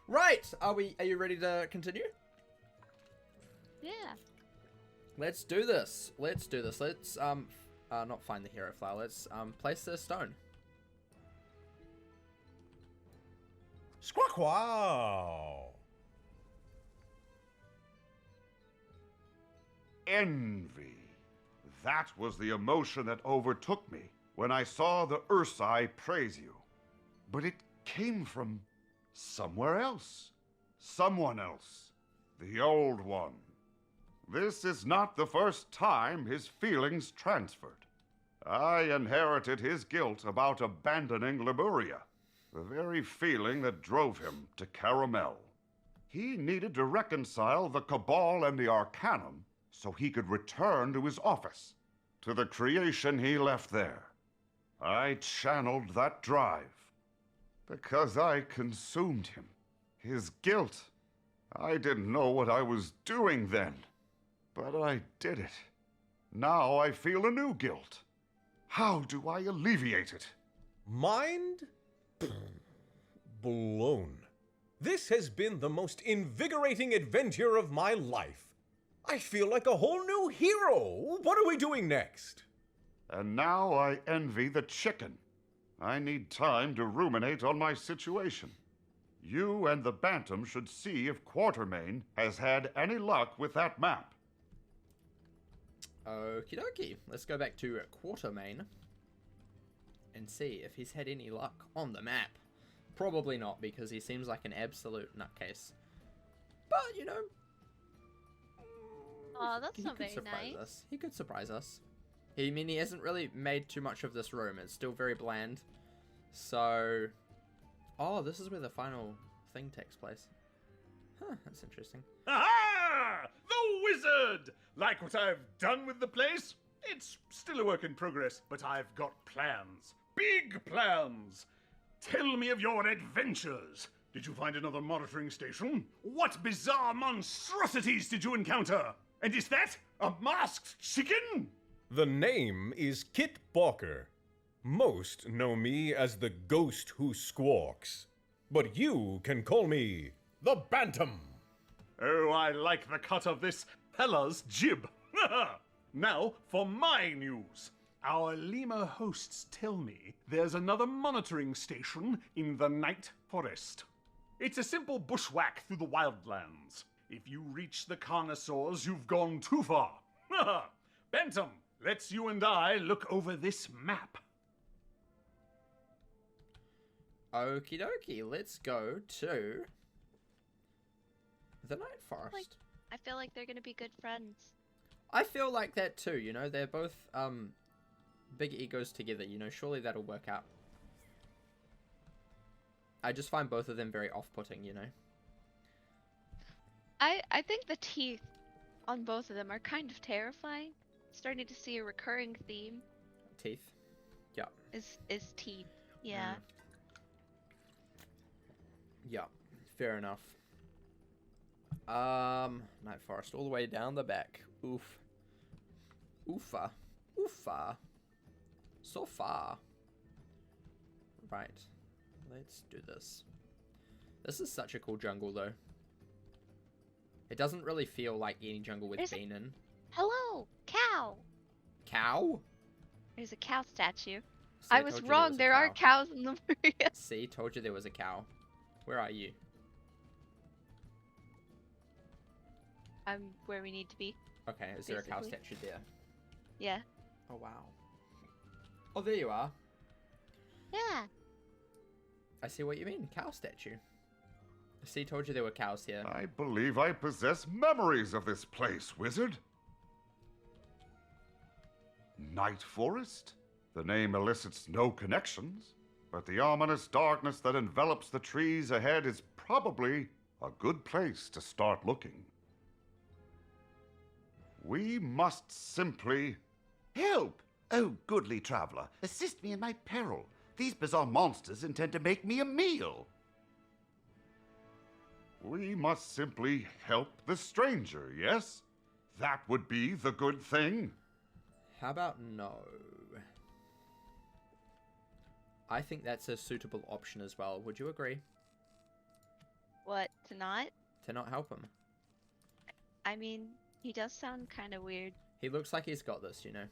Right, are you ready to continue? Yeah. Let's do this. Let's not find the hero flower. Let's place the stone. Squawk wow! Envy. That was the emotion that overtook me when I saw the Ursai praise you. But it came from somewhere else. Someone else. The Old One. This is not the first time his feelings transferred. I inherited his guilt about abandoning Lemuria, the very feeling that drove him to Caramel. He needed to reconcile the Cabal and the Arcanum so he could return to his office, to the creation he left there. I channeled that drive because I consumed him. His guilt. I didn't know what I was doing then, but I did it. Now I feel a new guilt. How do I alleviate it? Mind blown. This has been the most invigorating adventure of my life. I feel like a whole new hero. What are we doing next? And now I envy the chicken. I need time to ruminate on my situation. You and the Bantam should see if Quatermain has had any luck with that map. Okie dokie. Let's go back to Quatermain and see if he's had any luck on the map. Probably not, because he seems like an absolute nutcase. But, you know... Oh, that's not could very surprise nice. us. He could surprise us. I mean, he hasn't really made too much of this room. It's still very bland. So... Oh, this is where the final thing takes place. Huh, that's interesting. Aha! The wizard! Like what I've done with the place? It's still a work in progress, but I've got plans. Big plans! Tell me of your adventures. Did you find another monitoring station? What bizarre monstrosities did you encounter? And is that a masked chicken? The name is Kit Balker. Most know me as the ghost who squawks. But you can call me the Bantam. Oh, I like the cut of this Telos jib. Now for my news. Our lemur hosts tell me there's another monitoring station in the Night Forest. It's a simple bushwhack through the Wildlands. If you reach the Carnosaurs, you've gone too far. Bantam, let's you and I look over this map. Okie dokie, let's go to the Night Forest. I feel like they're gonna be good friends. I feel like that too, you know, they're both big egos together, you know, surely that'll work out. I just find both of them very off-putting, you know. I think the teeth on both of them are kind of terrifying. Starting to see a recurring theme. Teeth. Yeah. Is teeth. Yeah. Yeah, fair enough. Night Forest all the way down the back. Oof. Oofa. Oofa. So far. Right. Let's do this. This is such a cool jungle, though. It doesn't really feel like any jungle we've been in. Hello, cow. Cow? There's a cow statue. See, I was told you wrong. was a There are cow. cows in the area. See, told you there was a cow. Where are you? I'm where we need to be. Okay, is there a cow Basically. statue there? Yeah. Oh, wow. Oh, there you are. Yeah. I see what you mean. Cow statue. See, told you there were cows here. I believe I possess memories of this place, wizard. Night Forest? The name elicits no connections, but the ominous darkness that envelops the trees ahead is probably a good place to start looking. We must simply... Help! Oh, goodly traveler, assist me in my peril. These bizarre monsters intend to make me a meal. We must simply help the stranger, yes? That would be the good thing. How about no? I think that's a suitable option as well. Would you agree? What, to not? To not help him. I mean, he does sound kind of weird. He looks like he's got this, you know.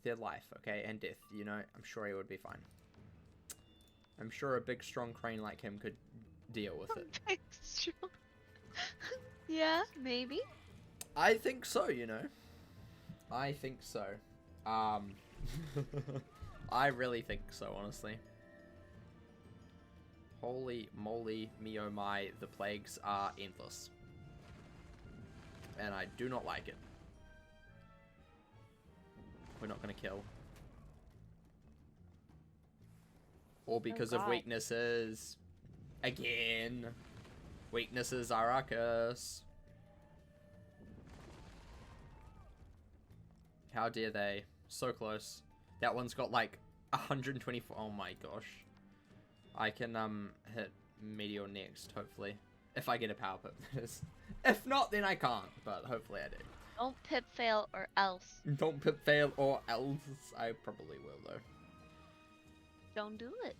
Their life, okay, and death, you know. I'm sure he would be fine. I'm sure a big, strong crane like him could deal with it. Yeah, maybe. I think so, you know. I think so. I really think so, honestly. Holy moly, me oh my, the plagues are endless. And I do not like it. We're not gonna kill. Or because of God. weaknesses. Again. Weaknesses are our curse. How dare they? So close. That one's got like 124. Oh my gosh. I can hit Meteor next, hopefully. If I get a power pip, that is. If not, then I can't, but hopefully I do. Don't pip fail or else. Don't pip fail or else. I probably will though. Don't do it.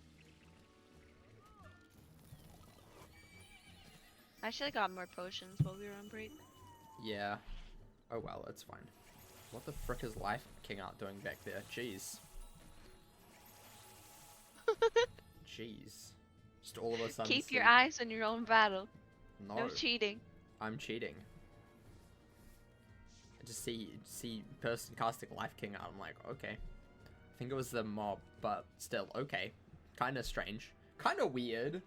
I should have got more potions while we were on break. Yeah. Oh well, it's fine. What the frick is Life King Art doing back there? Jeez. Jeez. Just all of a sudden. Keep your eyes on your own battle. No. No cheating. I'm cheating. I just see person casting Life King Art. I'm like, okay. I think it was the mob, but still, okay. Kind of strange. Kind of weird.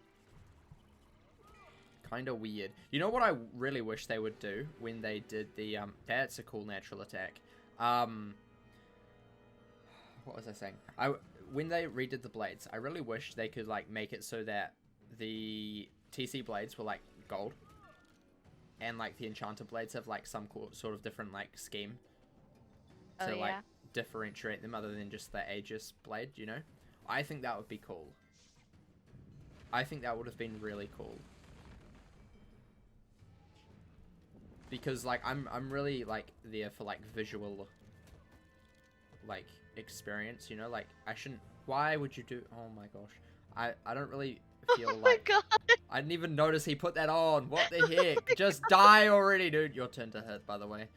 Kind of weird. You know what I really wish they would do when they did the that's a cool natural attack. What was I saying? When they redid the blades, I really wish they could like make it so that the TC blades were like gold, and like the enchanter blades have like some sort of different like scheme to like differentiate them other than just the Aegis blade. You know, I think that would be cool. I think that would have been really cool. Because like I'm really like there for like visual like experience, you know, like I shouldn't. Why would you do? Oh my gosh, I don't really feel like. God. I didn't even notice he put that on. What the heck? Just die already, dude. Your turn to hit, by the way.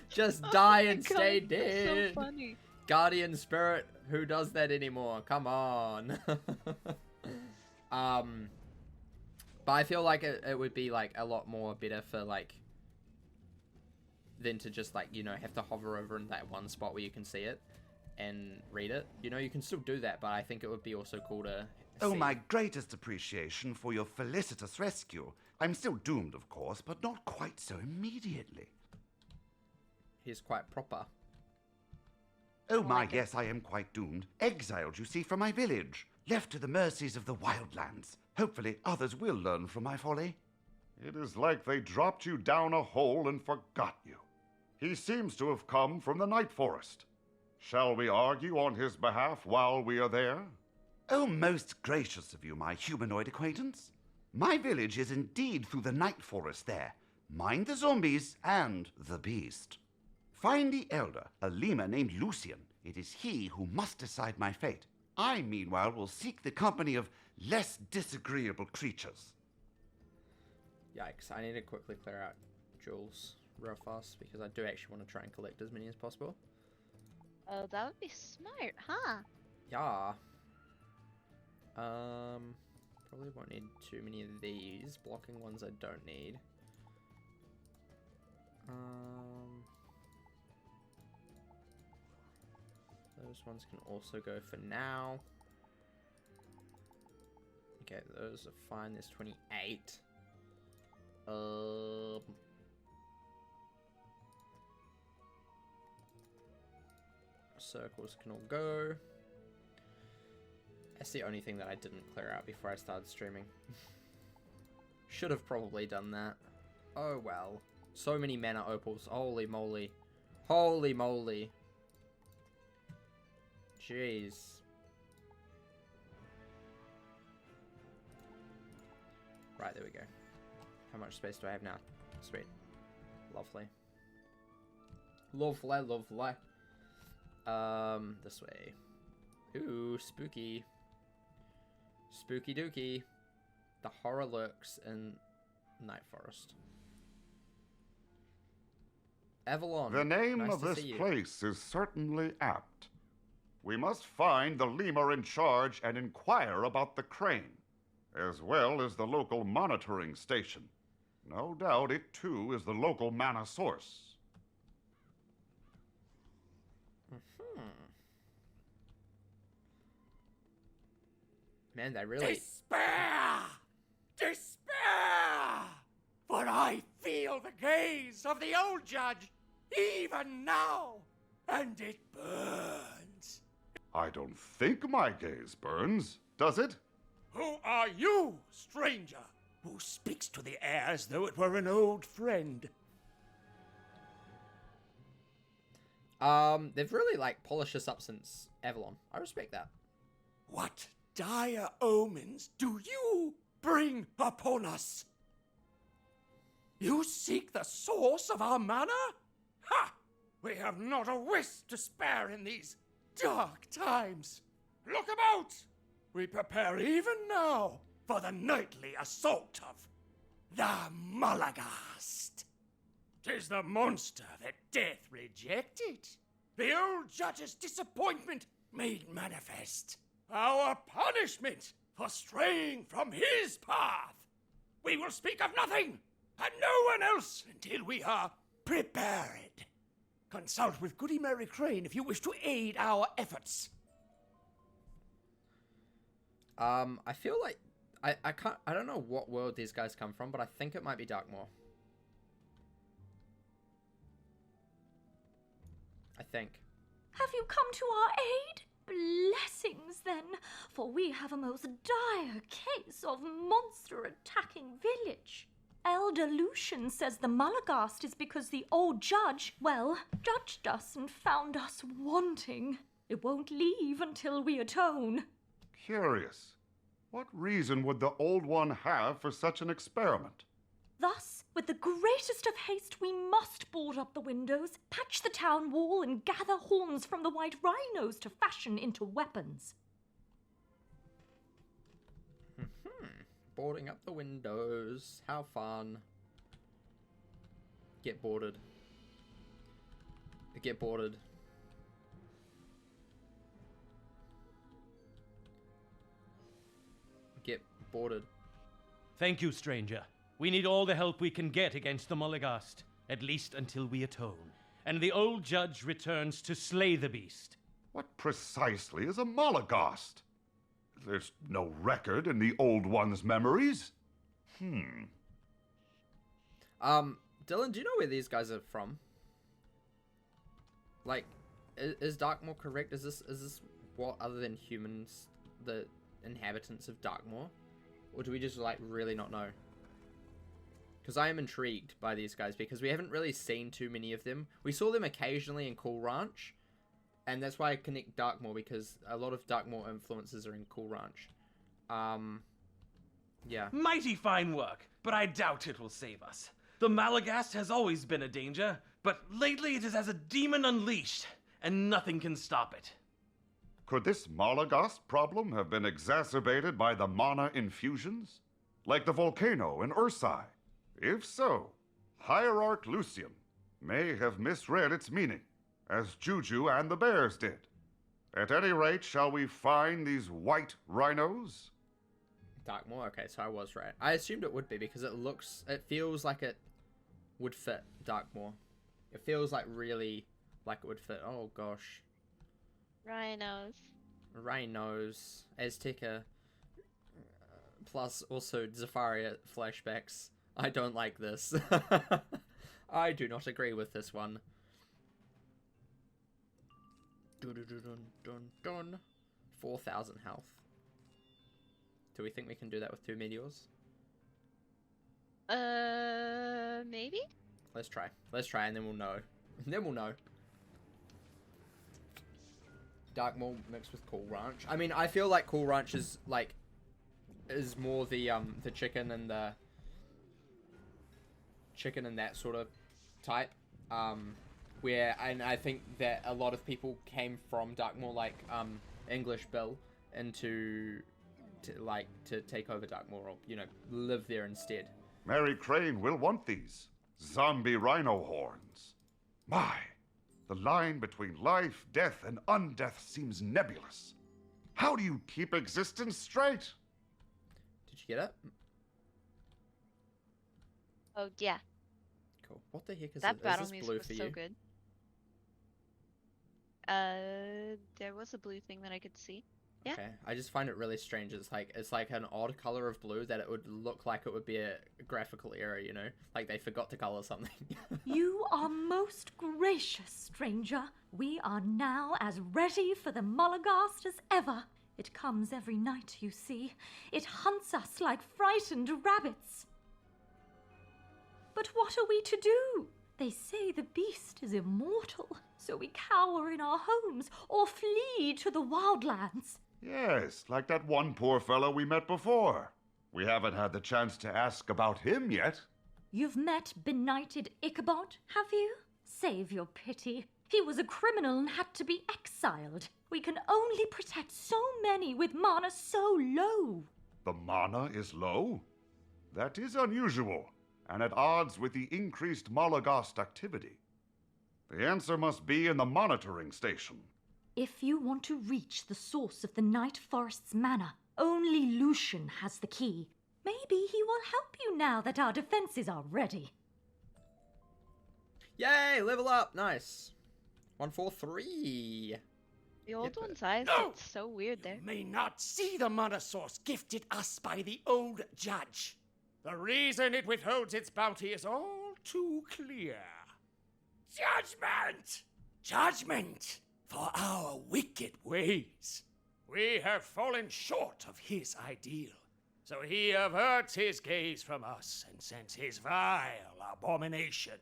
Just die and stay dead. So funny. Guardian spirit, who does that anymore? Come on. But I feel like it would be like a lot more better for like than to just like, you know, have to hover over in that one spot where you can see it and read it. You know, you can still do that, but I think it would be also cool to Oh, see. my greatest appreciation for your felicitous rescue. I'm still doomed, of course, but not quite so immediately. He's quite proper. Oh my, yes, I am quite doomed. Exiled, you see, from my village. Left to the mercies of the Wildlands. Hopefully others will learn from my folly. It is like they dropped you down a hole and forgot you. He seems to have come from the Night Forest. Shall we argue on his behalf while we are there? Oh, most gracious of you, my humanoid acquaintance. My village is indeed through the Night Forest there. Mind the zombies and the beast. Find the elder, a lemur named Lucian. It is he who must decide my fate. I, meanwhile, will seek the company of less disagreeable creatures. Yikes, I need to quickly clear out jewels real fast because I do actually want to try and collect as many as possible. Oh, that would be smart, huh? Yeah. Probably won't need too many of these. Blocking ones I don't need. Those ones can also go for now. Okay, those are fine. There's 28. Circles can all go. That's the only thing that I didn't clear out before I started streaming. Should have probably done that. Oh well. So many mana opals. Holy moly. Holy moly. Jeez. Right, there we go. How much space do I have now? Sweet. Lovely. Lovely, lovely. This way. Ooh, spooky. Spooky dooky. The horror lurks in Night Forest. Avalon. The name nice of to this see you. place is certainly apt. We must find the lemur in charge and inquire about the crane, as well as the local monitoring station. No doubt it too is the local mana source. Man, they really... Despair! Despair! For I feel the gaze of the old judge even now, and it burns. I don't think my gaze burns, does it? Who are you, stranger, who speaks to the air as though it were an old friend? They've really, like, polished this up since Avalon. I respect that. What dire omens do you bring upon us? You seek the source of our mana? Ha! We have not a wisp to spare in these dark times. Look about! We prepare even now for the nightly assault of the Malagast. 'Tis the monster that death rejected. The old judge's disappointment made manifest. Our punishment for straying from his path. We will speak of nothing and no one else until we are prepared. Consult with Goody Mary Crane if you wish to aid our efforts. I feel like... I don't know what world these guys come from, but I think it might be Darkmoor. I think. Have you come to our aid? Blessings, then, for we have a most dire case of monster attacking village. Elder Lucian says the Malagast is because the old judge, well, judged us and found us wanting. It won't leave until we atone. Curious. What reason would the Old One have for such an experiment? Thus, with the greatest of haste, we must board up the windows, patch the town wall, and gather horns from the white rhinos to fashion into weapons. Boarding up the windows. How fun. Get boarded. Get boarded. Get boarded. Thank you, stranger. We need all the help we can get against the Malagast, at least until we atone, and the old judge returns to slay the beast. What precisely is a Malagast? There's no record in the Old One's memories. Dylan, do you know where these guys are from? Like, is Darkmoor correct? Is this what, other than humans, the inhabitants of Darkmoor? Or do we just, like, really not know? Because I am intrigued by these guys, because we haven't really seen too many of them. We saw them occasionally in Cool Ranch, and that's why I connect Darkmoor, because a lot of Darkmoor influences are in Cool Ranch. Yeah. Mighty fine work, but I doubt it will save us. The Malagast has always been a danger, but lately it is as a demon unleashed, and nothing can stop it. Could this Malagast problem have been exacerbated by the mana infusions? Like the volcano in Ursai? If so, Hierarch Lucian may have misread its meaning, as Juju and the bears did. At any rate, shall we find these white rhinos? Darkmoor, okay, so I was right. I assumed it would be, because it feels like it would fit Darkmoor. It feels like really like it would fit. Oh gosh. Rhinos. Rhinos, Azteca, plus also Zafaria flashbacks. I don't like this. I do not agree with this one. Dun, dun, dun, dun, dun. 4,000 health. Do we think we can do that with 2 meteors? Maybe? Let's try, and then we'll know. Darkmoor mixed with Cool Ranch. I mean, I feel like Cool Ranch is more the chicken and the that sort of type. And I think that a lot of people came from Darkmoor, like English Bill, into to take over Darkmoor, or live there instead. Mary Crane will want these zombie rhino horns. My, the line between life, death, and undeath seems nebulous. How do you keep existence straight? Did you get it? Oh yeah, Cool. What the heck is that it? battle Is this music blue was for so you? good. There was a blue thing that I could see. Yeah. Okay. I just find it really strange. It's like an odd color of blue that it would look like it would be a graphical error, Like they forgot to color something. You are most gracious, stranger. We are now as ready for the Molagast as ever. It comes every night, you see. It hunts us like frightened rabbits. But what are we to do? They say the beast is immortal, so we cower in our homes or flee to the Wildlands. Yes, like that one poor fellow we met before. We haven't had the chance to ask about him yet. You've met benighted Ichabod, have you? Save your pity. He was a criminal and had to be exiled. We can only protect so many with mana so low. The mana is low? That is unusual, and at odds with the increased Molagast activity. The answer must be in the monitoring station. If you want to reach the source of the Night Forest's mana, only Lucian has the key. Maybe he will help you now that our defenses are ready. Yay! Level up! Nice. 143. The old Yep. one's eyes No! looked so weird there. You may not see the mana source gifted us by the old judge. The reason it withholds its bounty is all too clear. Judgment! Judgment for our wicked ways. We have fallen short of his ideal, so he averts his gaze from us and sends his vile abomination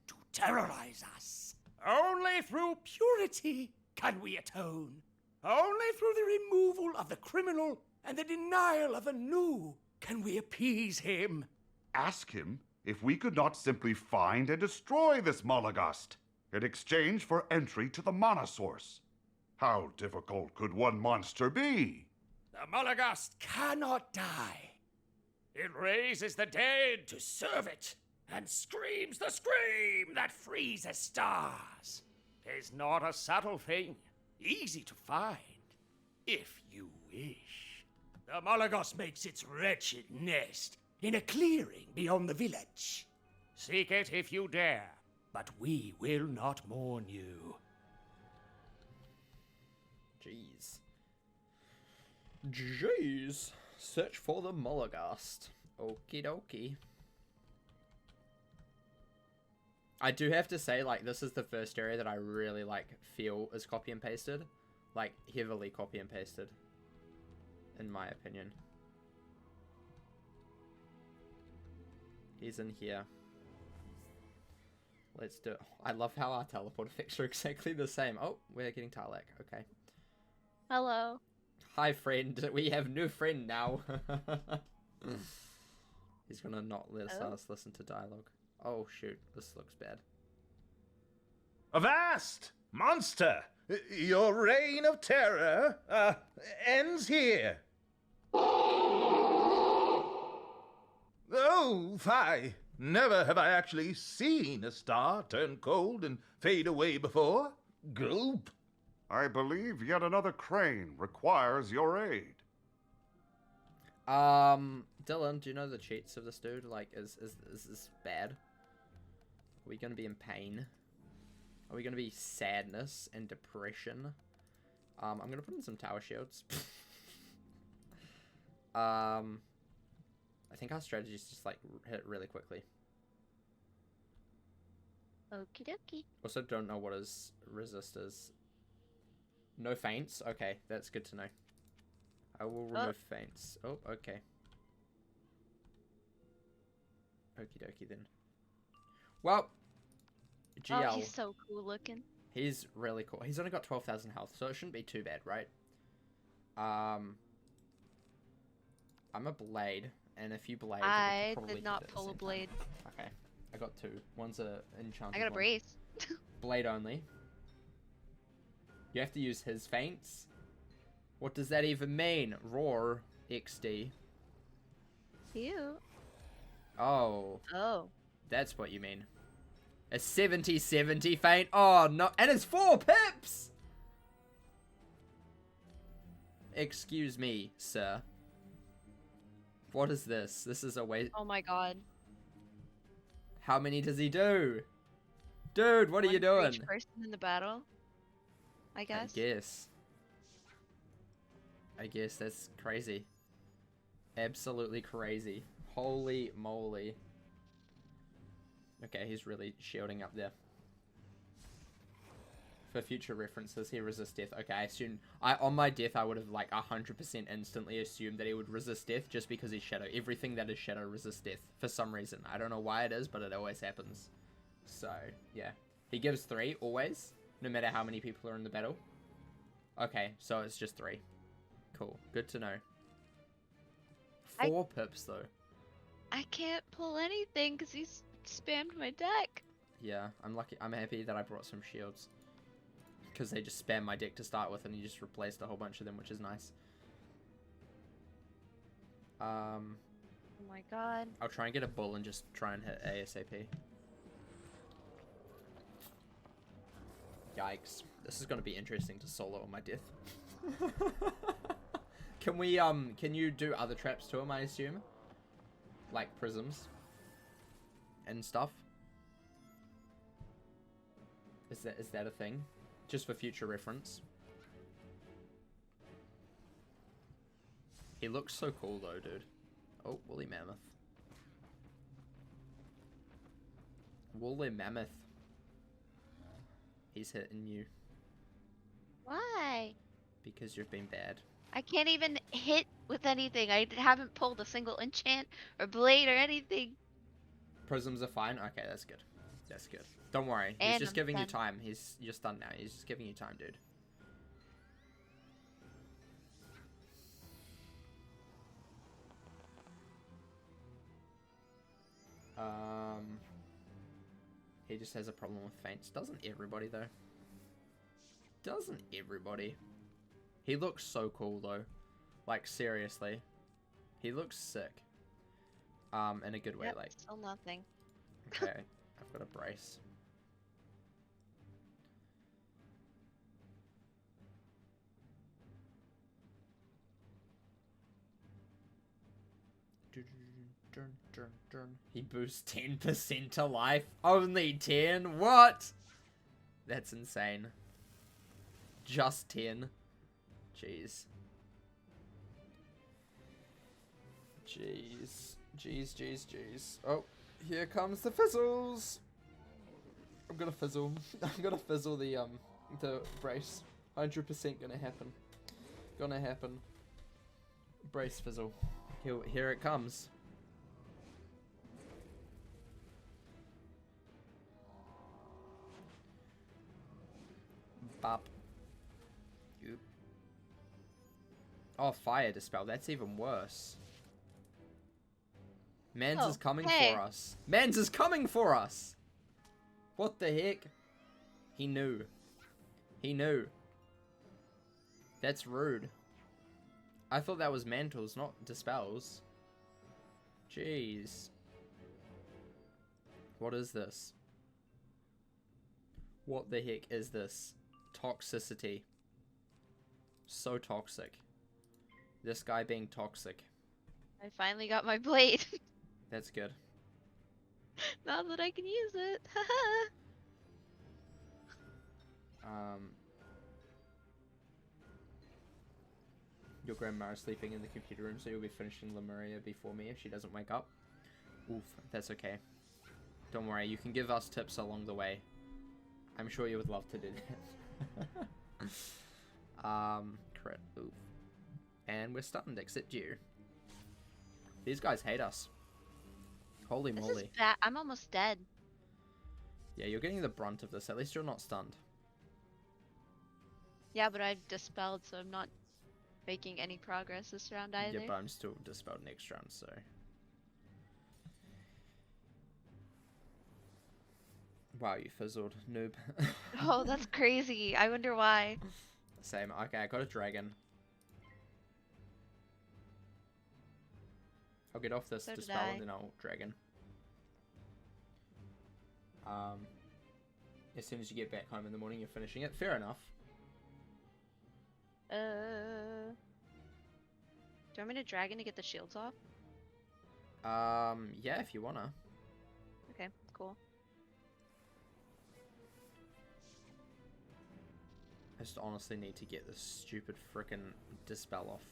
to terrorize us. Only through purity can we atone. Only through the removal of the criminal and the denial of a new can we appease him. Ask him if we could not simply find and destroy this Molagast in exchange for entry to the mana source. How difficult could one monster be? The Molagast cannot die. It raises the dead to serve it and screams the scream that freezes stars. 'Tis not a subtle thing, easy to find, if you wish. The Molagast makes its wretched nest in a clearing beyond the village. Seek it if you dare, but we will not mourn you. Jeez. Jeez. Search for the Molagast. Okie dokie. I do have to say, this is the first area that I really, feel is copy and pasted. Heavily copy and pasted. In my opinion. He's in here. Let's do it. I love how our teleport effects are exactly the same. Oh, we're getting Tarlak. Okay. Hello. Hi, friend. We have new friend now. He's gonna not let us listen to dialogue. Oh, shoot. This looks bad. Avast, monster! Your reign of terror ends here. Oh, fie! Never have I actually seen a star turn cold and fade away before. Gulp! I believe yet another crane requires your aid. Dylan, do you know the cheats of this dude? Is this bad? Are we gonna be in pain? Are we gonna be sadness and depression? I'm gonna put in some tower shields. I think our strategy is just hit really quickly. Okie dokie. Also, don't know what his resist is. No feints? Okay, that's good to know. I will remove feints. Oh, okay. Okie dokie then. Well, GL. Oh, he's so cool looking. He's really cool. He's only got 12,000 health, so it shouldn't be too bad, right? I'm a blade, and if you blade, I did not pull a blade. Okay, I got two. One's a enchanted. I got a one. brace. Blade only. You have to use his feints. What does that even mean? Roar. XD. Cute. Oh, Oh. that's what you mean. A 70-70 feint. Oh, no. And it's 4 pips! Excuse me, sir. What is this? This is a waste. Oh my god. How many does he do? Dude, what are you One for doing? each person in the battle, I guess. I guess that's crazy. Absolutely crazy. Holy moly. Okay, he's really shielding up there. For future references, he resists death. Okay, I assume... on my death, I would have, like, 100% instantly assumed that he would resist death just because he's Shadow. Everything that is Shadow resists death for some reason. I don't know why it is, but it always happens. So, yeah. He gives 3, always, no matter how many people are in the battle. Okay, so it's just 3. Cool. Good to know. 4 pips, though. I can't pull anything because he's spammed my deck. Yeah, I'm lucky. I'm happy that I brought some shields. Because they just spam my deck to start with, and he just replaced a whole bunch of them, which is nice. Oh my god. I'll try and get a bull and just try and hit ASAP. Yikes. This is going to be interesting to solo on my death. Can you do other traps to him, I assume? Like prisms and stuff? Is that a thing? Just for future reference. He looks so cool though, dude. Oh, woolly mammoth. Woolly mammoth. He's hitting you. Why? Because you've been bad. I can't even hit with anything. I haven't pulled a single enchant or blade or anything. Prisms are fine? Okay, that's good. That's good. Don't worry. He's And just I'm giving you stunned. time. You're stunned now. He's just giving you time, dude. He just has a problem with feints. Doesn't everybody, though? Doesn't everybody? He looks so cool, though. Like, seriously. He looks sick. In a good way, Yep, like. still nothing. Okay, I've got a brace. He boosts 10% to life. Only 10? What? That's insane. Just 10. Jeez. Jeez. Oh, here comes the fizzles. I'm gonna fizzle. I'm gonna fizzle the brace. 100% gonna happen. Brace fizzle. Here it comes. Bop. Oop. Oh, fire dispel. That's even worse. Mans is coming for us. Mans is coming for us! What the heck? He knew. He knew. That's rude. I thought that was mantles, not dispels. Jeez. What is this? What the heck is this? Toxicity. So toxic. This guy being toxic. I finally got my blade. That's good. Now that I can use it. Your grandma is sleeping in the computer room, so you'll be finishing Lemuria before me if she doesn't wake up. Oof, that's okay. Don't worry, you can give us tips along the way. I'm sure you would love to do that. Crit, oof. And we're stunned, except you. These guys hate us. Holy This moly. is bad. I'm almost dead. Yeah, you're getting the brunt of this. At least you're not stunned. Yeah, but I've dispelled, so I'm not making any progress this round either. Yeah, but I'm still dispelled next round, so... Wow, you fizzled, noob. Oh, that's crazy. I wonder why. Same. Okay, I got a dragon. I'll get off this So did dispel I. and then I'll dragon. As soon as you get back home in the morning, you're finishing it. Fair enough. Do you want me to dragon to get the shields off? Yeah, if you wanna. Okay, cool. I just honestly need to get this stupid frickin' dispel off.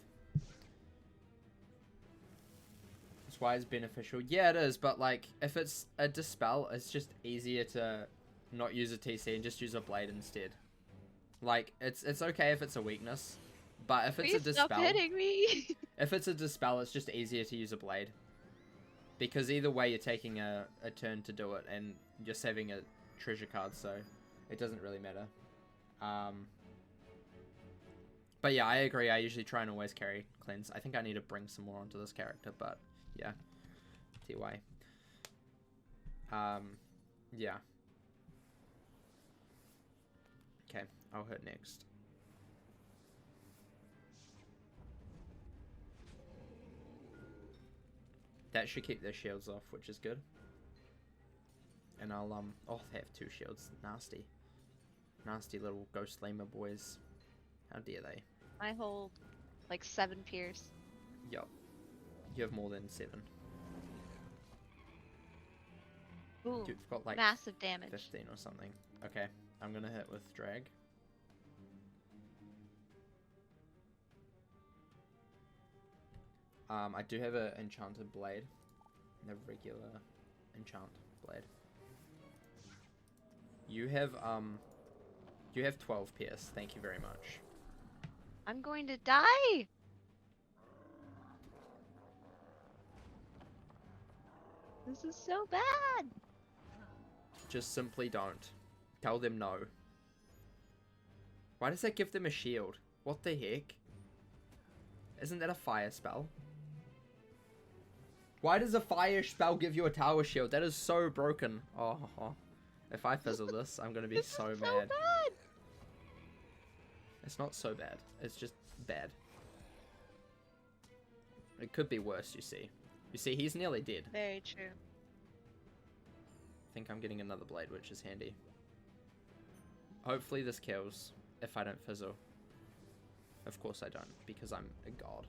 That's why it's beneficial. Yeah, it is, but like, if it's a dispel, it's just easier to not use a TC and just use a blade instead. Like, it's okay if it's a weakness, but if it's Please a dispel, stop hitting me. if it's a dispel, it's just easier to use a blade. Because either way, you're taking a turn to do it, and you're saving a treasure card, so it doesn't really matter. But yeah, I agree. I usually try and always carry cleanse. I think I need to bring some more onto this character, but yeah. TY. Yeah. Okay, I'll hit next. That should keep their shields off, which is good. And I'll, oh, they have 2 shields. Nasty. Nasty little ghost lamer boys. How dare they? I hold like 7 pierce. Yup. You have more than 7. Ooh, You've got like massive damage. 15 or something. Okay, I'm gonna hit with drag. I do have an enchanted blade. A regular enchant blade. You have 12 pierce. Thank you very much. I'm going to die! This is so bad! Just simply don't. Tell them no. Why does that give them a shield? What the heck? Isn't that a fire spell? Why does a fire spell give you a tower shield? That is so broken. Oh, if I fizzle this, I'm gonna be so mad. So bad! It's not so bad. It's just bad. It could be worse, you see. You see, he's nearly dead. Very true. I think I'm getting another blade, which is handy. Hopefully this kills if I don't fizzle. Of course I don't, because I'm a god.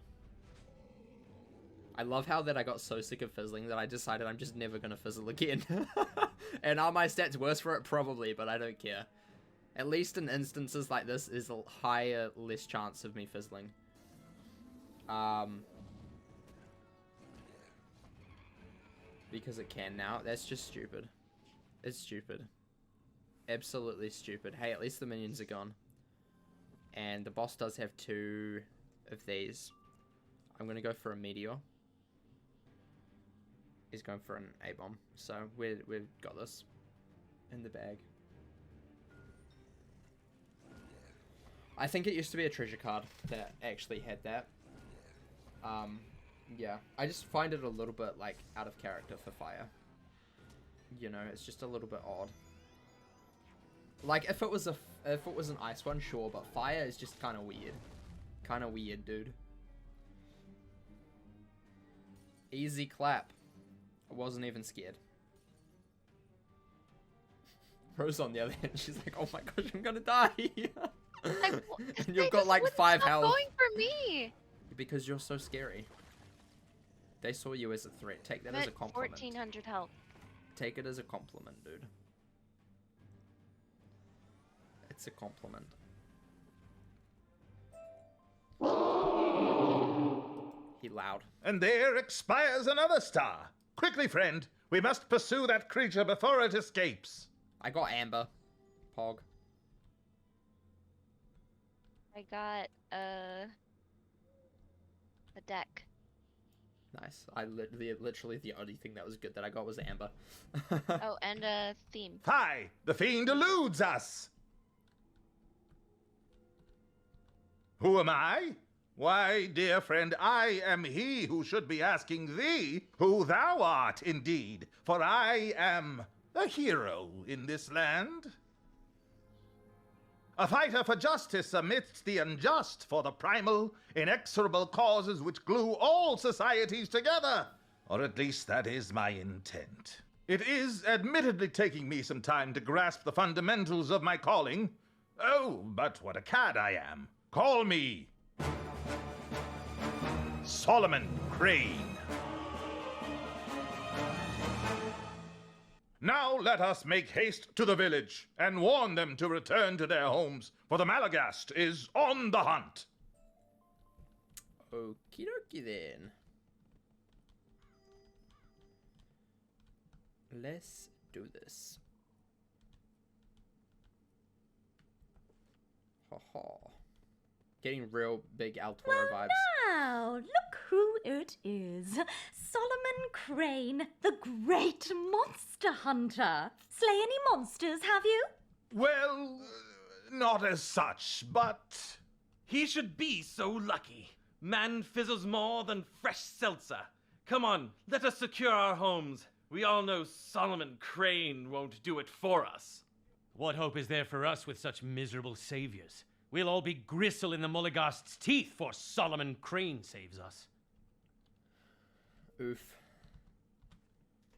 I love how that I got so sick of fizzling that I decided I'm just never gonna fizzle again. And are my stats worse for it? Probably, but I don't care. At least in instances like this, is a higher, less chance of me fizzling. Because it can now. That's just stupid. It's stupid. Absolutely stupid. Hey, at least the minions are gone. And the boss does have 2 of these. I'm gonna go for a meteor. He's going for an A-bomb. So we've got this in the bag. I think it used to be a treasure card that actually had that. Yeah. I just find it a little bit, like, out of character for fire. You know, it's just a little bit odd. Like, if it was an ice one, sure, but fire is just kind of weird. Kind of weird, dude. Easy clap. I wasn't even scared. Rose on the other hand, she's like, oh my gosh, I'm gonna die. And you've got like 5 health. Going for me. Because you're so scary. They saw you as a threat. Take that as a compliment. 1400 health. Take it as a compliment, dude. It's a compliment. He loud. And there expires another star. Quickly, friend, we must pursue that creature before it escapes. I got Amber. Pog. I got a deck. Nice. Literally the only thing that was good that I got was Amber. Oh, and a theme. Hi, the fiend eludes us. Who am I? Why, dear friend, I am he who should be asking thee who thou art indeed, for I am a hero in this land. A fighter for justice amidst the unjust, for the primal, inexorable causes which glue all societies together. or at least that is my intent. It is admittedly taking me some time to grasp the fundamentals of my calling. Oh, but what a cad I am. Call me Solomon Crane. Now let us make haste to the village and warn them to return to their homes, for the Malagast is on the hunt. Okie dokie then. Let's do this. Ha ha. Getting real big Altora vibes. Now, look who it is. Solomon Crane, the great monster hunter. Slay any monsters, have you? Well, not as such, but He should be so lucky. Man fizzles more than fresh seltzer. Come on, let us secure our homes. We all know Solomon Crane won't do it for us. What hope is there for us with such miserable saviors? We'll all be gristle in the Mulligast's teeth for Solomon Crane saves us. Oof.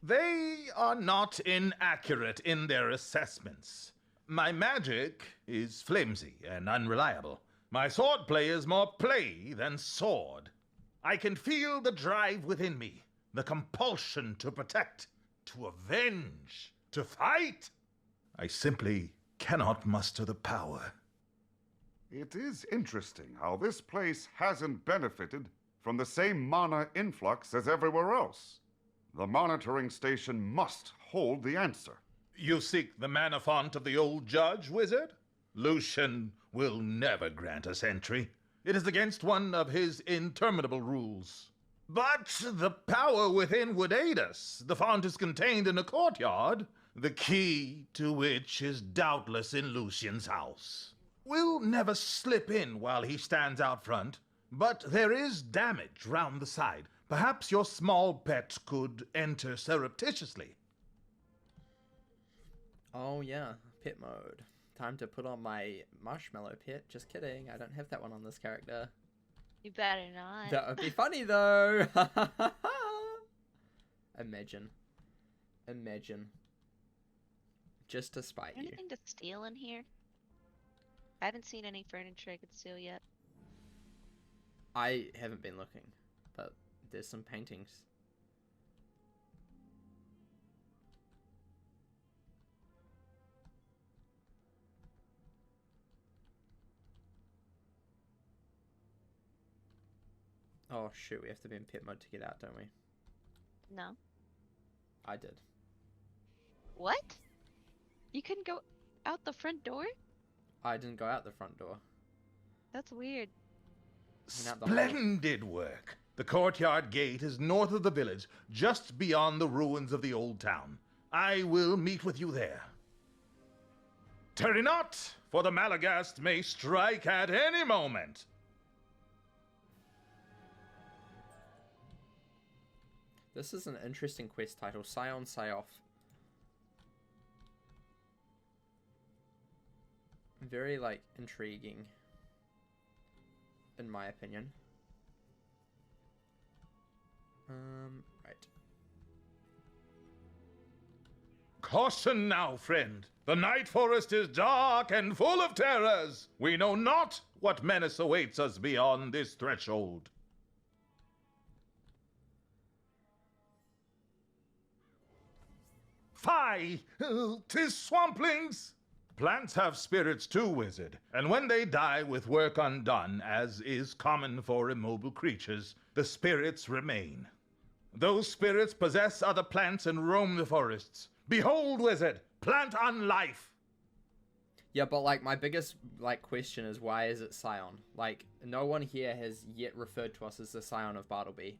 they are not inaccurate in their assessments. My magic is flimsy and unreliable. My swordplay is more play than sword. I can feel the drive within me, the compulsion to protect, to avenge, to fight. I simply cannot muster the power. It is interesting how this place hasn't benefited from the same mana influx as everywhere else. The monitoring station must hold the answer. You seek the mana font of the old judge, wizard? Lucian will never grant us entry. It is against one of his interminable rules. But the power within would aid us. The font is contained in a courtyard, the key to which is doubtless in Lucian's house. We'll never slip in while he stands out front, but there is damage round the side. Perhaps your small pet could enter surreptitiously. Oh yeah, pit mode. Time to put on my marshmallow pit. Just kidding, I don't have that one on this character. You better not. That would be funny though. Imagine. Imagine. Just to spite you. Anything to steal in here? I haven't seen any furniture I could steal yet. I haven't been looking, but there's some paintings. Oh shoot, we have to be in pit mode to get out, don't we? No. I did. What? You couldn't go out the front door? I didn't go out the front door. That's weird. Out the hall. Splendid work. The courtyard gate is north of the village, just beyond the ruins of the old town. I will meet with you there. Tarry not, for the Malagast may strike at any moment. This is an interesting quest title, Scion Psyoff. Very, like, intriguing, in my opinion. Right. Caution now, friend. The night forest is dark and full of terrors. We know not what menace awaits us beyond this threshold. Fie! 'Tis swamplings! Plants have spirits too, wizard, and when they die with work undone, as is common for immobile creatures, the spirits remain. Those spirits possess other plants and roam the forests. Behold, wizard, plant on life! Yeah, but, like, my biggest, like, question is why is it Scion? Like, no one here has yet referred to us as the Scion of Bartleby.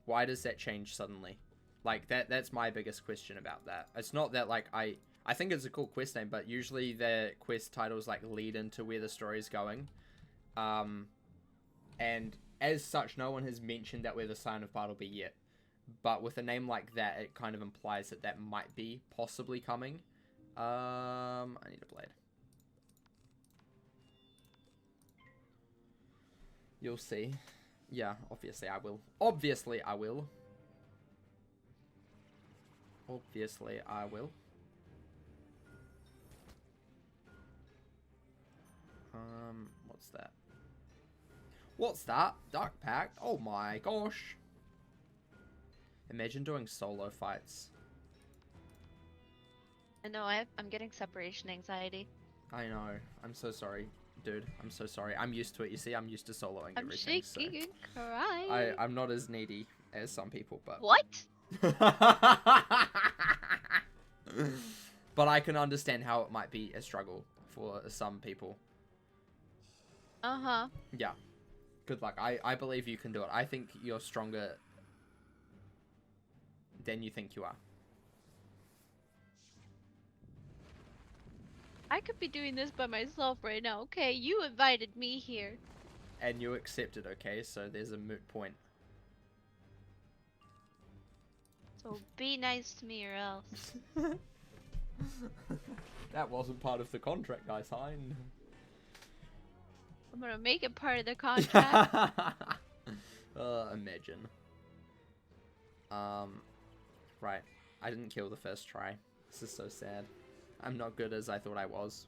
Why does that change suddenly? Like, that's my biggest question about that. It's not that, like, I think it's a cool quest name, but usually the quest titles, like, lead into where the story's going. And as such, no one has mentioned that we're the Scion of Bartleby yet. But with a name like that, it kind of implies that that might be possibly coming. I need a blade. You'll see. Yeah, obviously I will. Obviously I will. Obviously, I will. What's that? What's that? Dark Pact? Oh my gosh. Imagine doing solo fights. I know, I'm getting separation anxiety. I know. I'm so sorry, dude. I'm so sorry. I'm used to it. You see, I'm used to soloing I'm everything. shaking and crying. I'm not as needy as some people, but... What? But I can understand how it might be a struggle for some people. Uh-huh. Yeah. Good luck. I believe you can do it. I think you're stronger than you think you are. I could be doing this by myself right now. Okay, you invited me here. And you accepted, okay? So there's a moot point. So be nice to me or else. That wasn't part of the contract I signed. I'm gonna make it part of the contract. Imagine. Right. I didn't kill the first try. This is so sad. I'm not good as I thought I was.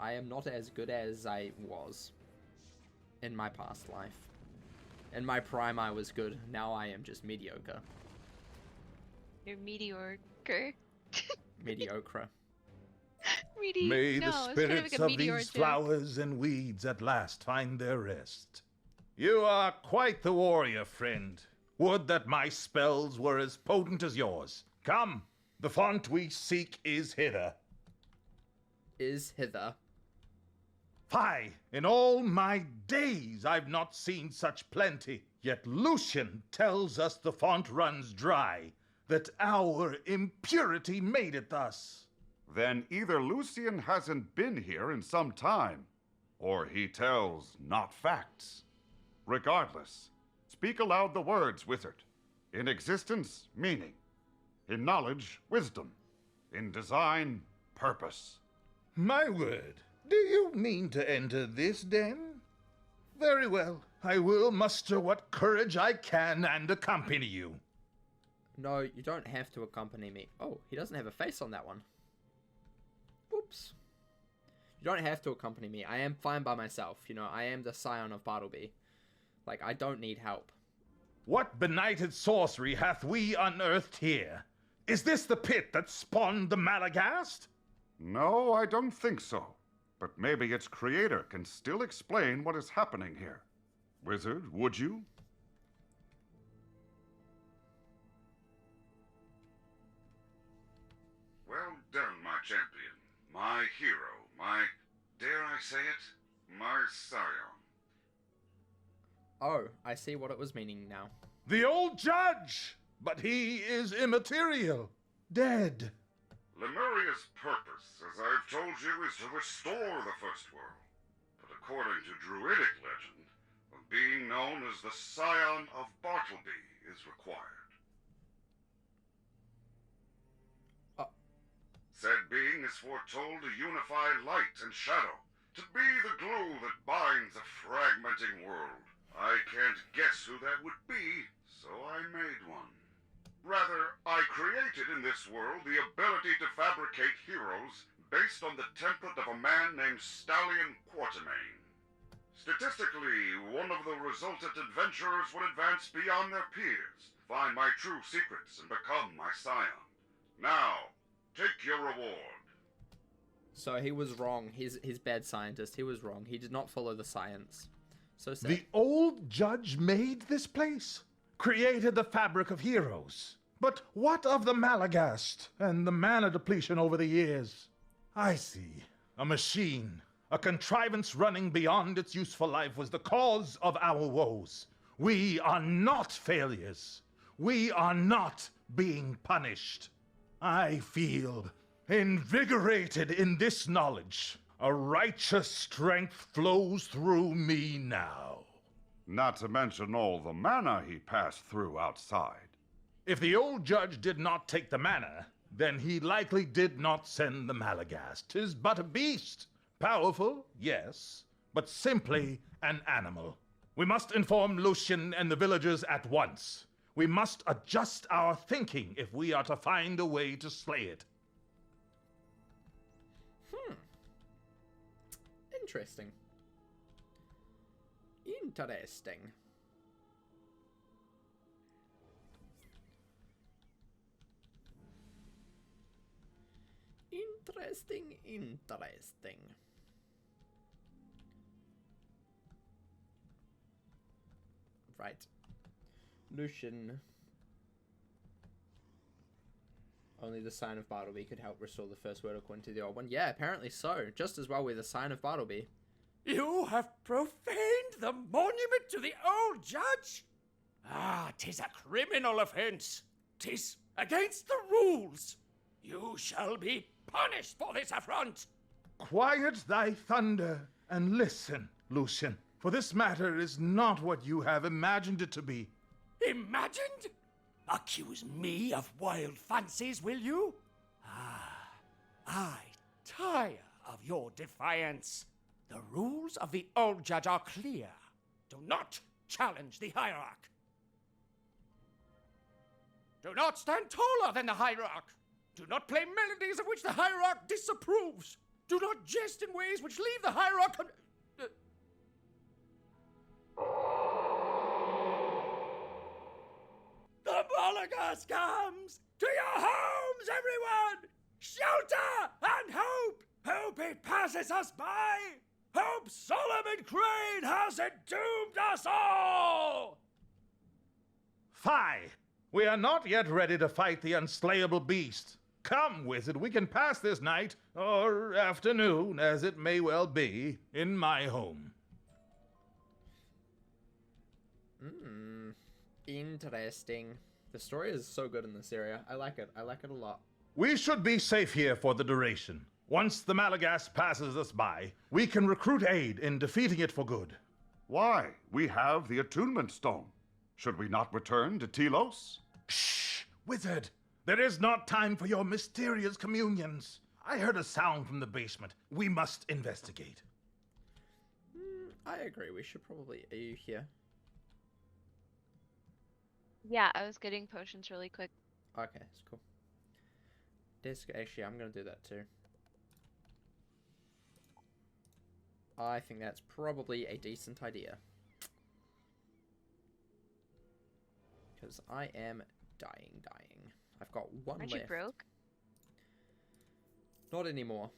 I am not as good as I was in my past life. In my prime, I was good. Now I am just mediocre. You're mediocre. Mediocre. May No, the it's kind spirits like a of meteor these joke. flowers and weeds at last find their rest. You are quite the warrior, friend. Would that my spells were as potent as yours. Come, the font we seek is hither. Is hither. Fie, in all my days I've not seen such plenty. Yet Lucian tells us the font runs dry, that our impurity made it thus. Then either Lucian hasn't been here in some time, or he tells not facts. Regardless, speak aloud the words, wizard. In existence, meaning. In knowledge, wisdom. In design, purpose. My word, do you mean to enter this den? Very well, I will muster what courage I can and accompany you. No, you don't have to accompany me. Oh, he doesn't have a face on that one. Whoops. You don't have to accompany me. I am fine by myself. You know, I am the scion of Bartleby. Like, I don't need help. What benighted sorcery hath we unearthed here? Is this the pit that spawned the Malagast? No, I don't think so. But maybe its creator can still explain what is happening here. Wizard, would you? Well done, my champion, my hero, my, dare I say it, my scion. Oh, I see what it was meaning now. The old judge! But he is immaterial. Dead. Lemuria's purpose, as I've told you, is to restore the First World. But according to Druidic legend, a being known as the Scion of Bartleby is required. Said being is foretold to unify light and shadow, to be the glue that binds a fragmenting world. I can't guess who that would be, so I made one. Rather, I created in this world the ability to fabricate heroes based on the template of a man named Stallion Quartermain. Statistically, one of the resultant adventurers would advance beyond their peers, find my true secrets, and become my scion. Now, take your reward. So he was wrong. He's bad scientist. He was wrong. He did not follow the science. So sad. The old judge made this place, created the fabric of heroes. But what of the Malagast and the mana depletion over the years? I see. A machine, a contrivance running beyond its useful life was the cause of our woes. We are not failures. We are not being punished. I feel invigorated in this knowledge. A righteous strength flows through me now. Not to mention all the mana he passed through outside. If the old judge did not take the mana, then he likely did not send the Malagast. 'Tis but a beast. Powerful, yes, but simply an animal. We must inform Lucian and the villagers at once. We must adjust our thinking if we are to find a way to slay it. Interesting. Interesting. Interesting. Right. Lucian. Only the sign of Bartleby could help restore the first word according to the old one. Yeah, apparently so. Just as well with the sign of Bartleby. You have profaned the monument to the old judge? Ah, 'tis a criminal offense. 'Tis against the rules. You shall be punished for this affront. Quiet thy thunder and listen, Lucian, for this matter is not what you have imagined it to be. Imagined? Accuse me of wild fancies, will you? Ah, I tire of your defiance. The rules of the old judge are clear. Do not challenge the hierarch. Do not stand taller than the hierarch. Do not play melodies of which the hierarch disapproves. Do not jest in ways which leave the hierarch The Malagas comes! To your homes, everyone! Shelter and hope! Hope it passes us by! Hope Solomon Crane has entombed us all! Fie! We are not yet ready to fight the unslayable beast. Come, wizard, we can pass this night, or afternoon, as it may well be, in my home. Interesting. The story is so good in this area. I like it. I like it a lot. We should be safe here for the duration. Once the Malagas passes us by, we can recruit aid in defeating it for good. Why? We have the attunement stone. Should we not return to Telos? Shh! Wizard! There is not time for your mysterious communions. I heard a sound from the basement. We must investigate. I agree. We should probably... Are you here? Yeah, I was getting potions really quick. Okay, that's cool. Actually, I'm going to do that too. I think that's probably a decent idea. Because I am dying. I've got one Aren't left. you broke? Not anymore.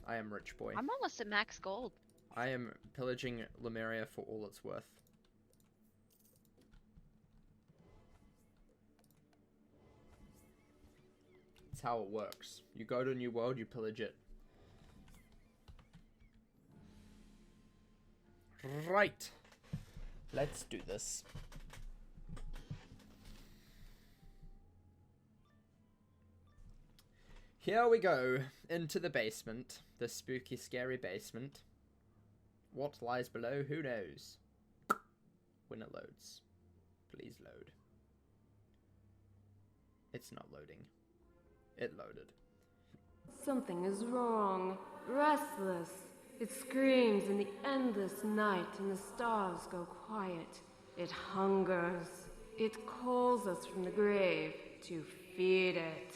I am rich boy. I'm almost at max gold. I am pillaging Lemuria for all it's worth. That's how it works. You go to a new world, you pillage it. Right. Let's do this. Here we go. Into the basement. The spooky, scary basement. What lies below? Who knows? When it loads. Please load. It's not loading. It loaded. Something is wrong. Restless. It screams in the endless night and the stars go quiet. It hungers. It calls us from the grave to feed it.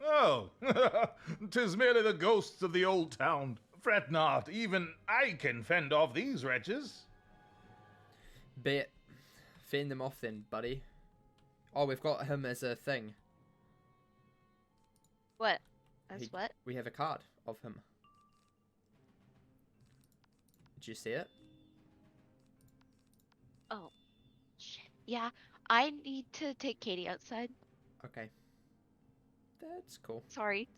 Oh, 'tis merely the ghosts of the old town. Fret not, even I can fend off these wretches. Bet. Fend them off then, buddy. Oh, we've got him as a thing. What? As what? We have a card of him. Did you see it? Oh, shit. Yeah, I need to take Katie outside. Okay. That's cool. Sorry.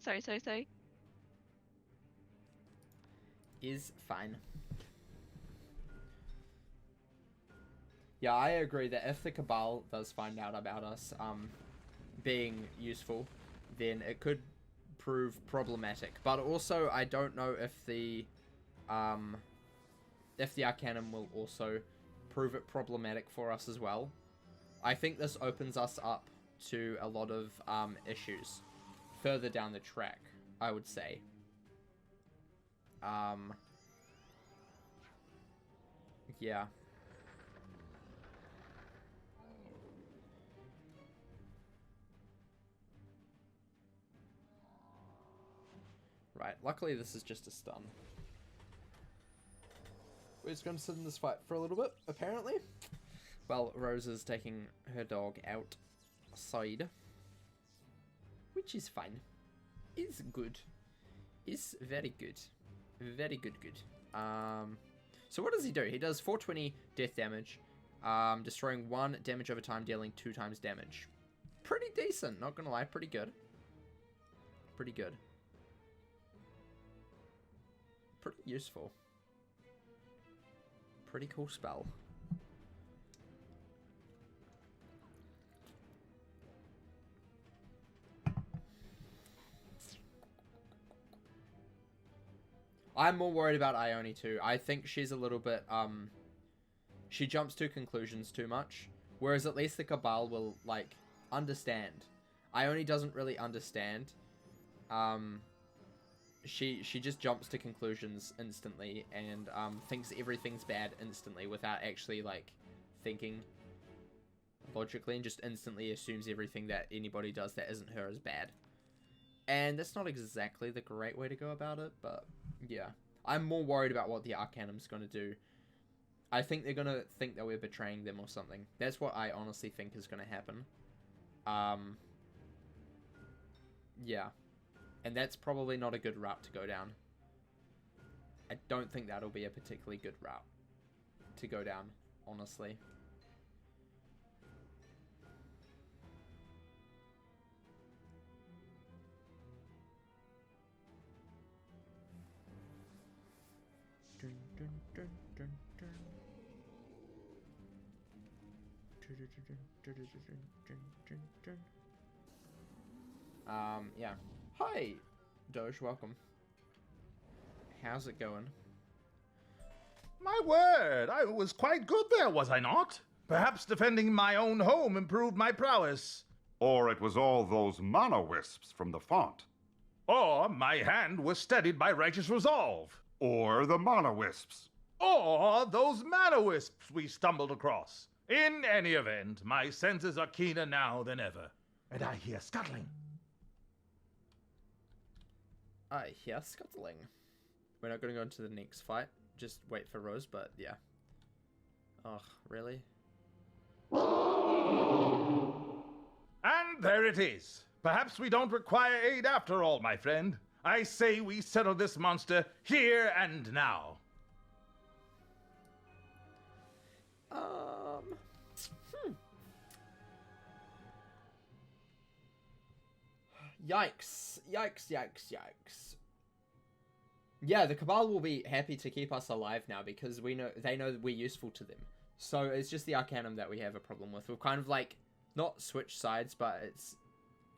Is fine. Yeah, I agree that if the Cabal does find out about us being useful, then it could prove problematic. But also, I don't know if the Arcanum will also prove it problematic for us as well. I think this opens us up to a lot of issues further down the track, I would say. Yeah. Right, luckily this is just a stun. We're just going to sit in this fight for a little bit, apparently. Well, Rose is taking her dog outside. Which is fine. Is good. Is very good. Very good. So what does he do? He does 420 death damage. Destroying 1 damage over time, dealing 2 times damage. Pretty decent, not gonna lie. Pretty good. Pretty good. Pretty useful. Pretty cool spell. I'm more worried about Ione too. I think she's a little bit, she jumps to conclusions too much. Whereas at least the Cabal will, like, understand. Ione doesn't really understand. She just jumps to conclusions instantly and, thinks everything's bad instantly without actually, like, thinking logically, and just instantly assumes everything that anybody does that isn't her is bad. And that's not exactly the great way to go about it, but yeah. I'm more worried about what the Arcanum's going to do. I think they're going to think that we're betraying them or something. That's what I honestly think is going to happen. Yeah. And that's probably not a good route to go down. I don't think that'll be a particularly good route to go down, honestly. Yeah. Hi, Doge, welcome. How's it going? My word, I was quite good there, was I not? Perhaps defending my own home improved my prowess. Or it was all those mana wisps from the font. Or my hand was steadied by righteous resolve. Or the mana wisps. Or those mana wisps we stumbled across. In any event, my senses are keener now than ever. And I hear scuttling. I hear scuttling. We're not going to go into the next fight. Just wait for Rose, but yeah. Ugh, really? And there it is. Perhaps we don't require aid after all, my friend. I say we settle this monster here and now. Yikes. Yikes. Yeah, the Cabal will be happy to keep us alive now because they know we're useful to them. So it's just the Arcanum that we have a problem with. We've kind of like, not switched sides, but it's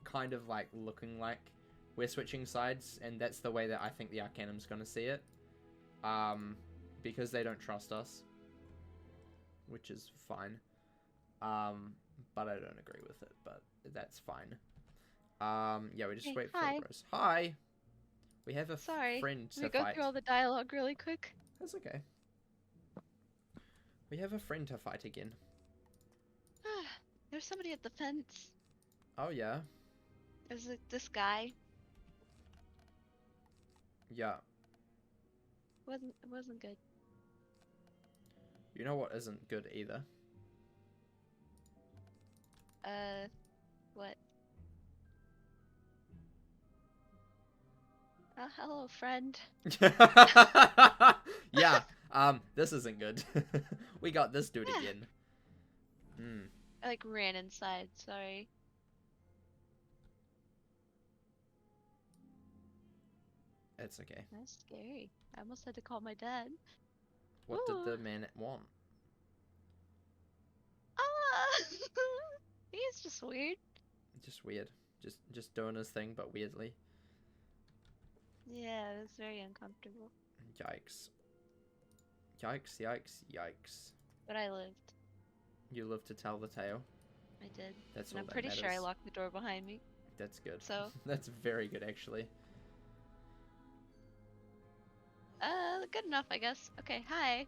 kind of like looking like we're switching sides, and that's the way that I think the Arcanum's gonna see it. Because they don't trust us. Which is fine. But I don't agree with it, but that's fine. Yeah, we just wait for Rose. Hi! We have a friend to Can we go through all the dialogue really quick? That's okay. We have a friend to fight again. There's somebody at the fence. Oh, yeah? There's like this guy. Yeah. It wasn't good. You know what isn't good either? What? Oh, hello, friend. Yeah, this isn't good. We got this dude again. I like ran inside, sorry. It's okay. That's scary. I almost had to call my dad. What did the man want? He's just weird. Just weird. Just doing his thing, but weirdly. Yeah, it was very uncomfortable. Yikes. Yikes. But I lived. You lived to tell the tale. I did. That's and all I'm that pretty sure I matters. locked the door behind me. That's good. So. That's very good, actually. Good enough, I guess. Okay, hi.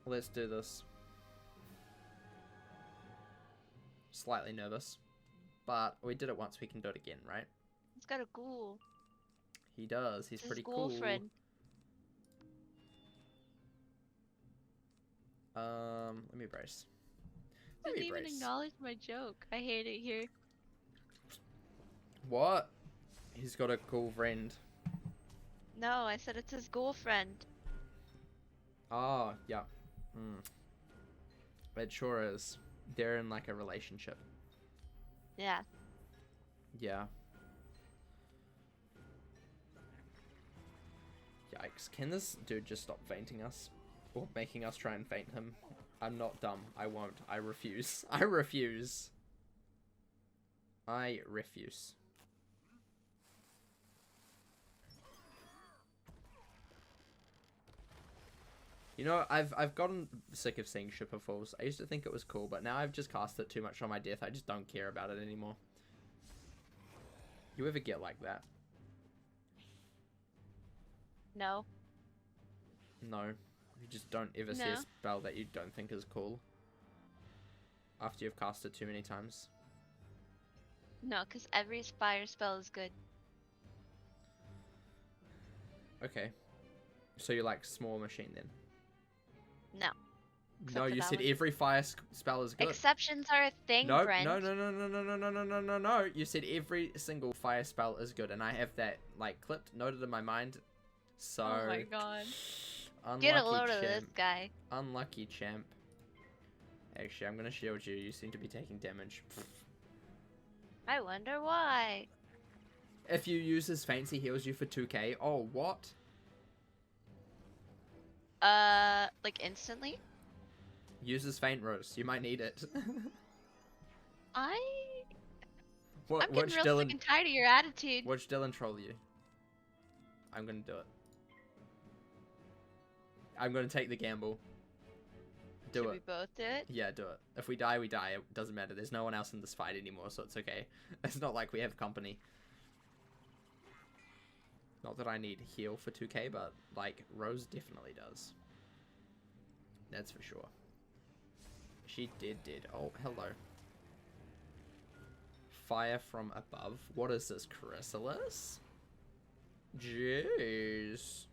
Let's do this. Slightly nervous. But we did it once, we can do it again, right? He's got a ghoul. He does. He's It's his pretty ghoul cool. friend. Let me brace. Let Didn't me even brace. acknowledge my joke. I hate it here. What? He's got a cool friend. No, I said it's his ghoul friend. Oh, yeah. It sure is. They're in like a relationship. Yeah. Yeah. Yikes. Can this dude just stop fainting us? Or making us try and faint him? I'm not dumb. I won't. I refuse. I refuse. I refuse. You know, I've gotten sick of seeing Shipper Falls. I used to think it was cool, but now I've just cast it too much on my death. I just don't care about it anymore. You ever get like that? No. No. You just don't ever see a No. spell that you don't think is cool after you've cast it too many times. No, because every fire spell is good. Okay. So you like Small Machine then? No. No, for you that said one. every fire spell is good. Exceptions are a thing, No, Brent. no, no, no, no, no, no, no, no, no, no, no. You said every single fire spell is good, and I have that like clipped, noted in my mind. So. Oh my god. Unlucky Get a load of this champ. guy. Unlucky champ. Actually, I'm gonna shield you. You seem to be taking damage. I wonder why. If you use his feint, he heals you for 2k. Oh, what? Like instantly? Use his feint, Rose. You might need it. I'm Watch getting real Dylan. sick and tired of your attitude. Watch Dylan troll you. I'm gonna do it. I'm gonna take the gamble. Do Should it. we both do it? Yeah, do it. If we die, we die. It doesn't matter. There's no one else in this fight anymore, so it's okay. It's not like we have company. Not that I need heal for 2k, but, like, Rose definitely does. That's for sure. She did. Oh, hello. Fire from above. What is this, Chrysalis? Jeez.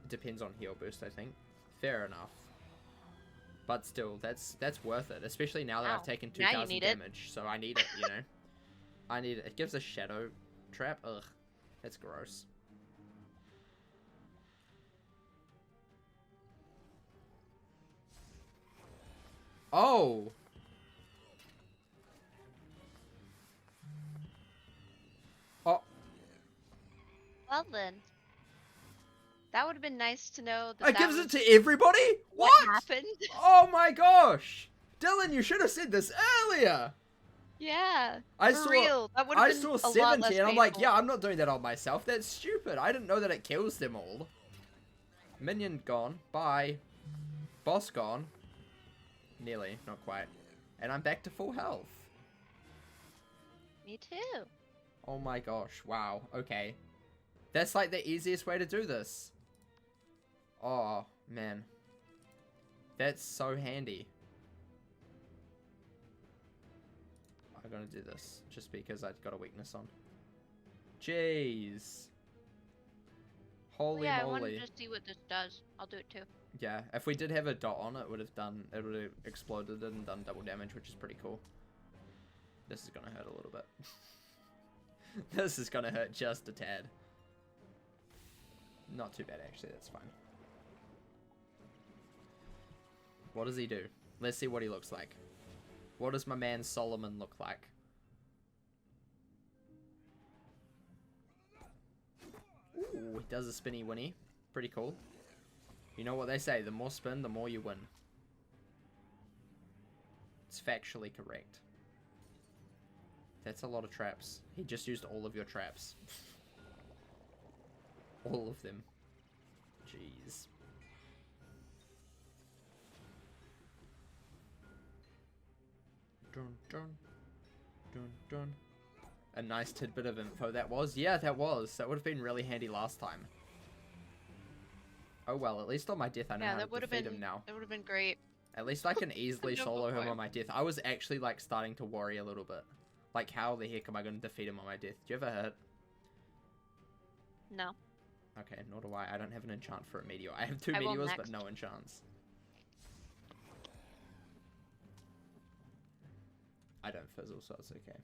Depends on heal boost, I think. Fair enough. But still, that's worth it, especially now that Ow. I've taken Now you 2,000 need it. damage. So I need it, you know. I need it. It gives a shadow trap. Ugh, that's gross. Oh. Oh. Well then. That would have been nice to know that It that gives was it to everybody? what What? happened. Oh my gosh! Dylan, you should have said this earlier! Yeah. I for saw, real. That would have I been saw a lot 70 less and I'm like, painful. yeah, I'm not doing that on myself. That's stupid. I didn't know that it kills them all. Minion gone. Bye. Boss gone. Nearly. Not quite. And I'm back to full health. Me too. Oh my gosh. Wow. Okay. That's like the easiest way to do this. Oh, man. That's so handy. I'm gonna do this just because I've got a weakness on. Jeez. Holy yeah, I moly. wanted to see what this does. I'll do it too. Yeah, if we did have a dot on it, would have exploded and done double damage, which is pretty cool. This is gonna hurt a little bit. This is gonna hurt just a tad. Not too bad, actually. That's fine. What does he do? Let's see what he looks like. What does my man Solomon look like? Ooh, he does a spinny winny. Pretty cool. You know what they say, the more spin, the more you win. It's factually correct. That's a lot of traps. He just used all of your traps. All of them. Jeez. Dun, dun. Dun, dun. A nice tidbit of info that was. Yeah, that was. That would have been really handy last time. Oh well, at least on my death I know Yeah, how that to would have defeat been him now. that would have been great. At least I can easily No solo him point. on my death. I was actually like starting to worry a little bit. Like, how the heck am I going to defeat him on my death? Do you ever hit? No. Okay, nor do I. I don't have an enchant for a meteor. I have 2 I will meteors, but next. no enchants. I don't fizzle, so it's okay.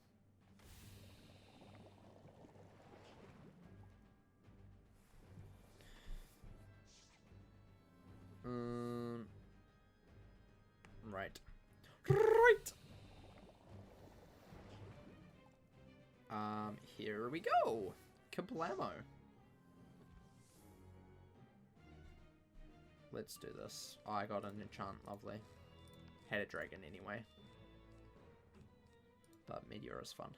Right. Right! Here we go! Kablamo. Let's do this. Oh, I got an enchant, lovely. Had a dragon anyway. But Meteor is fun.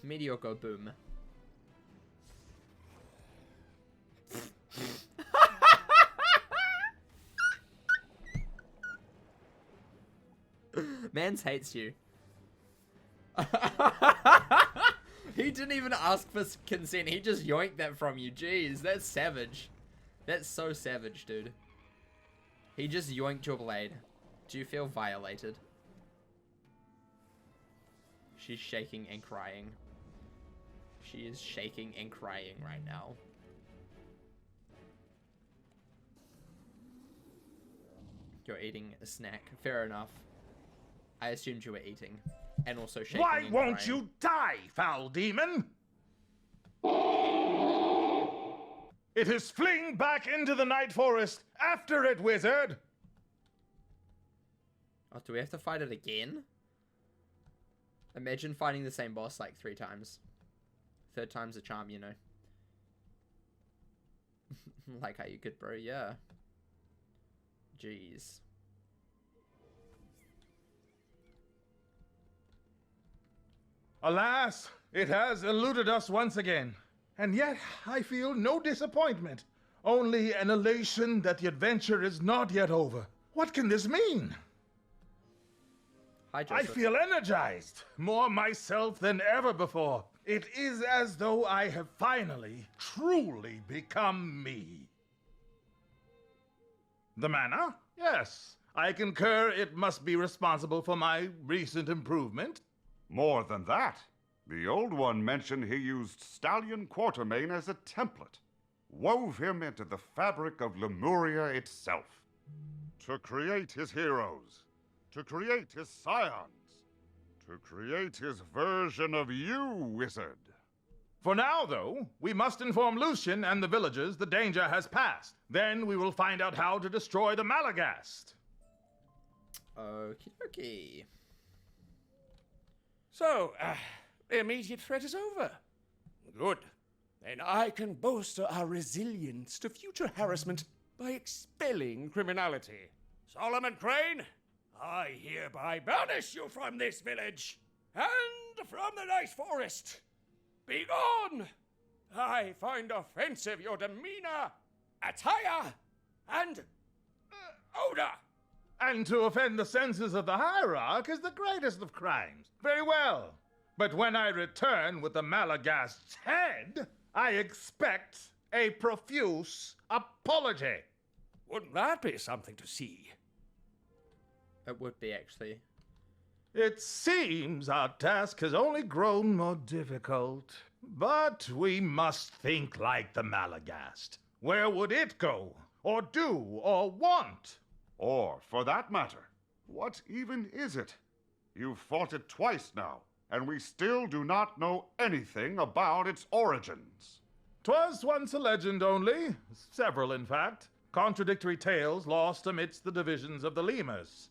Meteor go boom. Mans hates you. He didn't even ask for consent. He just yoinked that from you. Jeez, that's savage. That's so savage, dude. He just yoinked your blade. Do you feel violated? She's shaking and crying. She is shaking and crying right now. You're eating a snack. Fair enough. I assumed you were eating. And also shaking Why and won't crying. you die, foul demon? It is fling back into the night forest. After it, wizard! Oh, do we have to fight it again? Imagine fighting the same boss like 3 times. 3rd time's a charm, you know. Like how you could, bro, yeah. Jeez. Alas, it has eluded us once again. And yet, I feel no disappointment. Only an elation that the adventure is not yet over. What can this mean? Hi, I Joseph. feel energized, more myself than ever before. It is as though I have finally, truly become me. The manor? Yes. I concur it must be responsible for my recent improvement. More than that, the old one mentioned he used Stallion Quartermain as a template, wove him into the fabric of Lemuria itself, to create his heroes, to create his scions, to create his version of you, wizard. For now, though, we must inform Lucian and the villagers the danger has passed. Then we will find out how to destroy the Malagast. Okie dokie. So, the immediate threat is over. Good. Then I can bolster our resilience to future harassment by expelling criminality. Solomon Crane, I hereby banish you from this village and from the Night Forest. Begone! I find offensive your demeanor, attire, and odor. And to offend the senses of the hierarch is the greatest of crimes. Very well. But when I return with the Malagast's head, I expect a profuse apology. Wouldn't that be something to see? It would be, actually. It seems our task has only grown more difficult. But we must think like the Malagast. Where would it go? Or do? Or want? Or, for that matter, what even is it? You've fought it twice now, and we still do not know anything about its origins. 'Twas once a legend only, several in fact, contradictory tales lost amidst the divisions of the lemurs.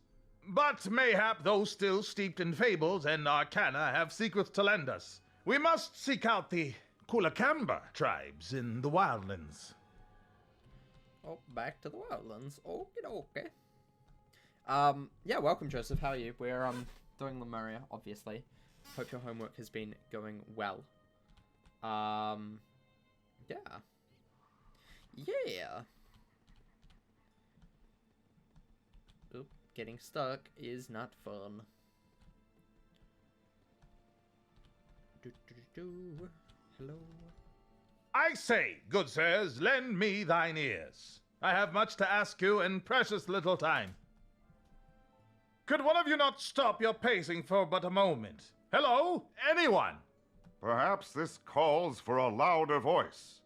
But mayhap those still steeped in fables and arcana have secrets to lend us. We must seek out the Kulakamba tribes in the Wildlands. Oh, back to the Wildlands. Okie dokie. Yeah, welcome, Joseph. How are you? We're, doing Lemuria, obviously. Hope your homework has been going well. Yeah. Yeah. Oop, getting stuck is not fun. Hello. I say, good sirs, lend me thine ears. I have much to ask you and precious little time. Could one of you not stop your pacing for but a moment? Hello? Anyone? Perhaps this calls for a louder voice.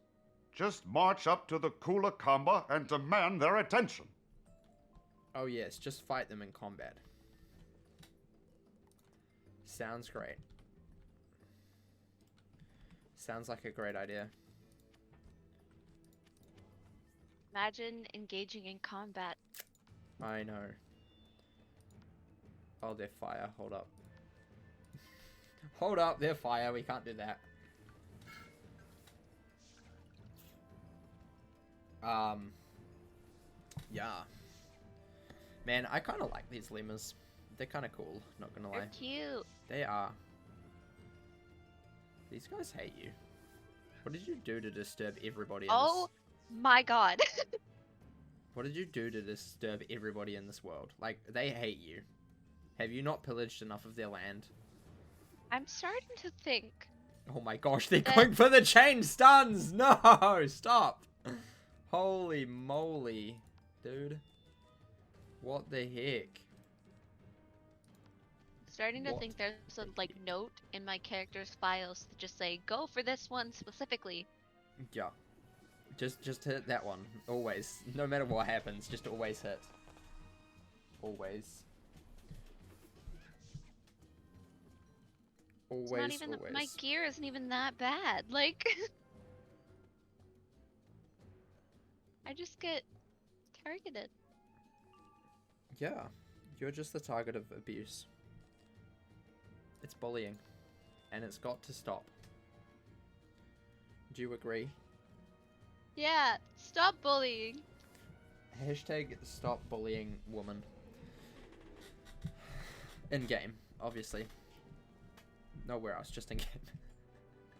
Just march up to the Kula Kamba and demand their attention. Oh yes, just fight them in combat. Sounds great. Sounds like a great idea. Imagine engaging in combat. I know. Oh, they're fire. Hold up. Hold up, they're fire. We can't do that. Yeah. Man, I kind of like these lemurs. They're kind of cool, not gonna lie. They're cute. They are. These guys hate you. What did you do to disturb everybody in Oh my god. What did you do to disturb everybody in this world? Like, they hate you. Have you not pillaged enough of their land? I'm starting to think. Oh my gosh, they're going for the chain stuns! No! Stop! Holy moly, dude. What the heck? Starting to think there's a like note in my character's files to just say go for this one specifically. Yeah. Just hit that one. Always. No matter what happens, just always hit. Always. Always, It's not even always. my gear isn't even that bad. Like I just get targeted. Yeah. You're just the target of abuse. It's bullying. And it's got to stop. Do you agree? Yeah, stop bullying. Hashtag stop bullying woman. In game, obviously. Nowhere else, just in game.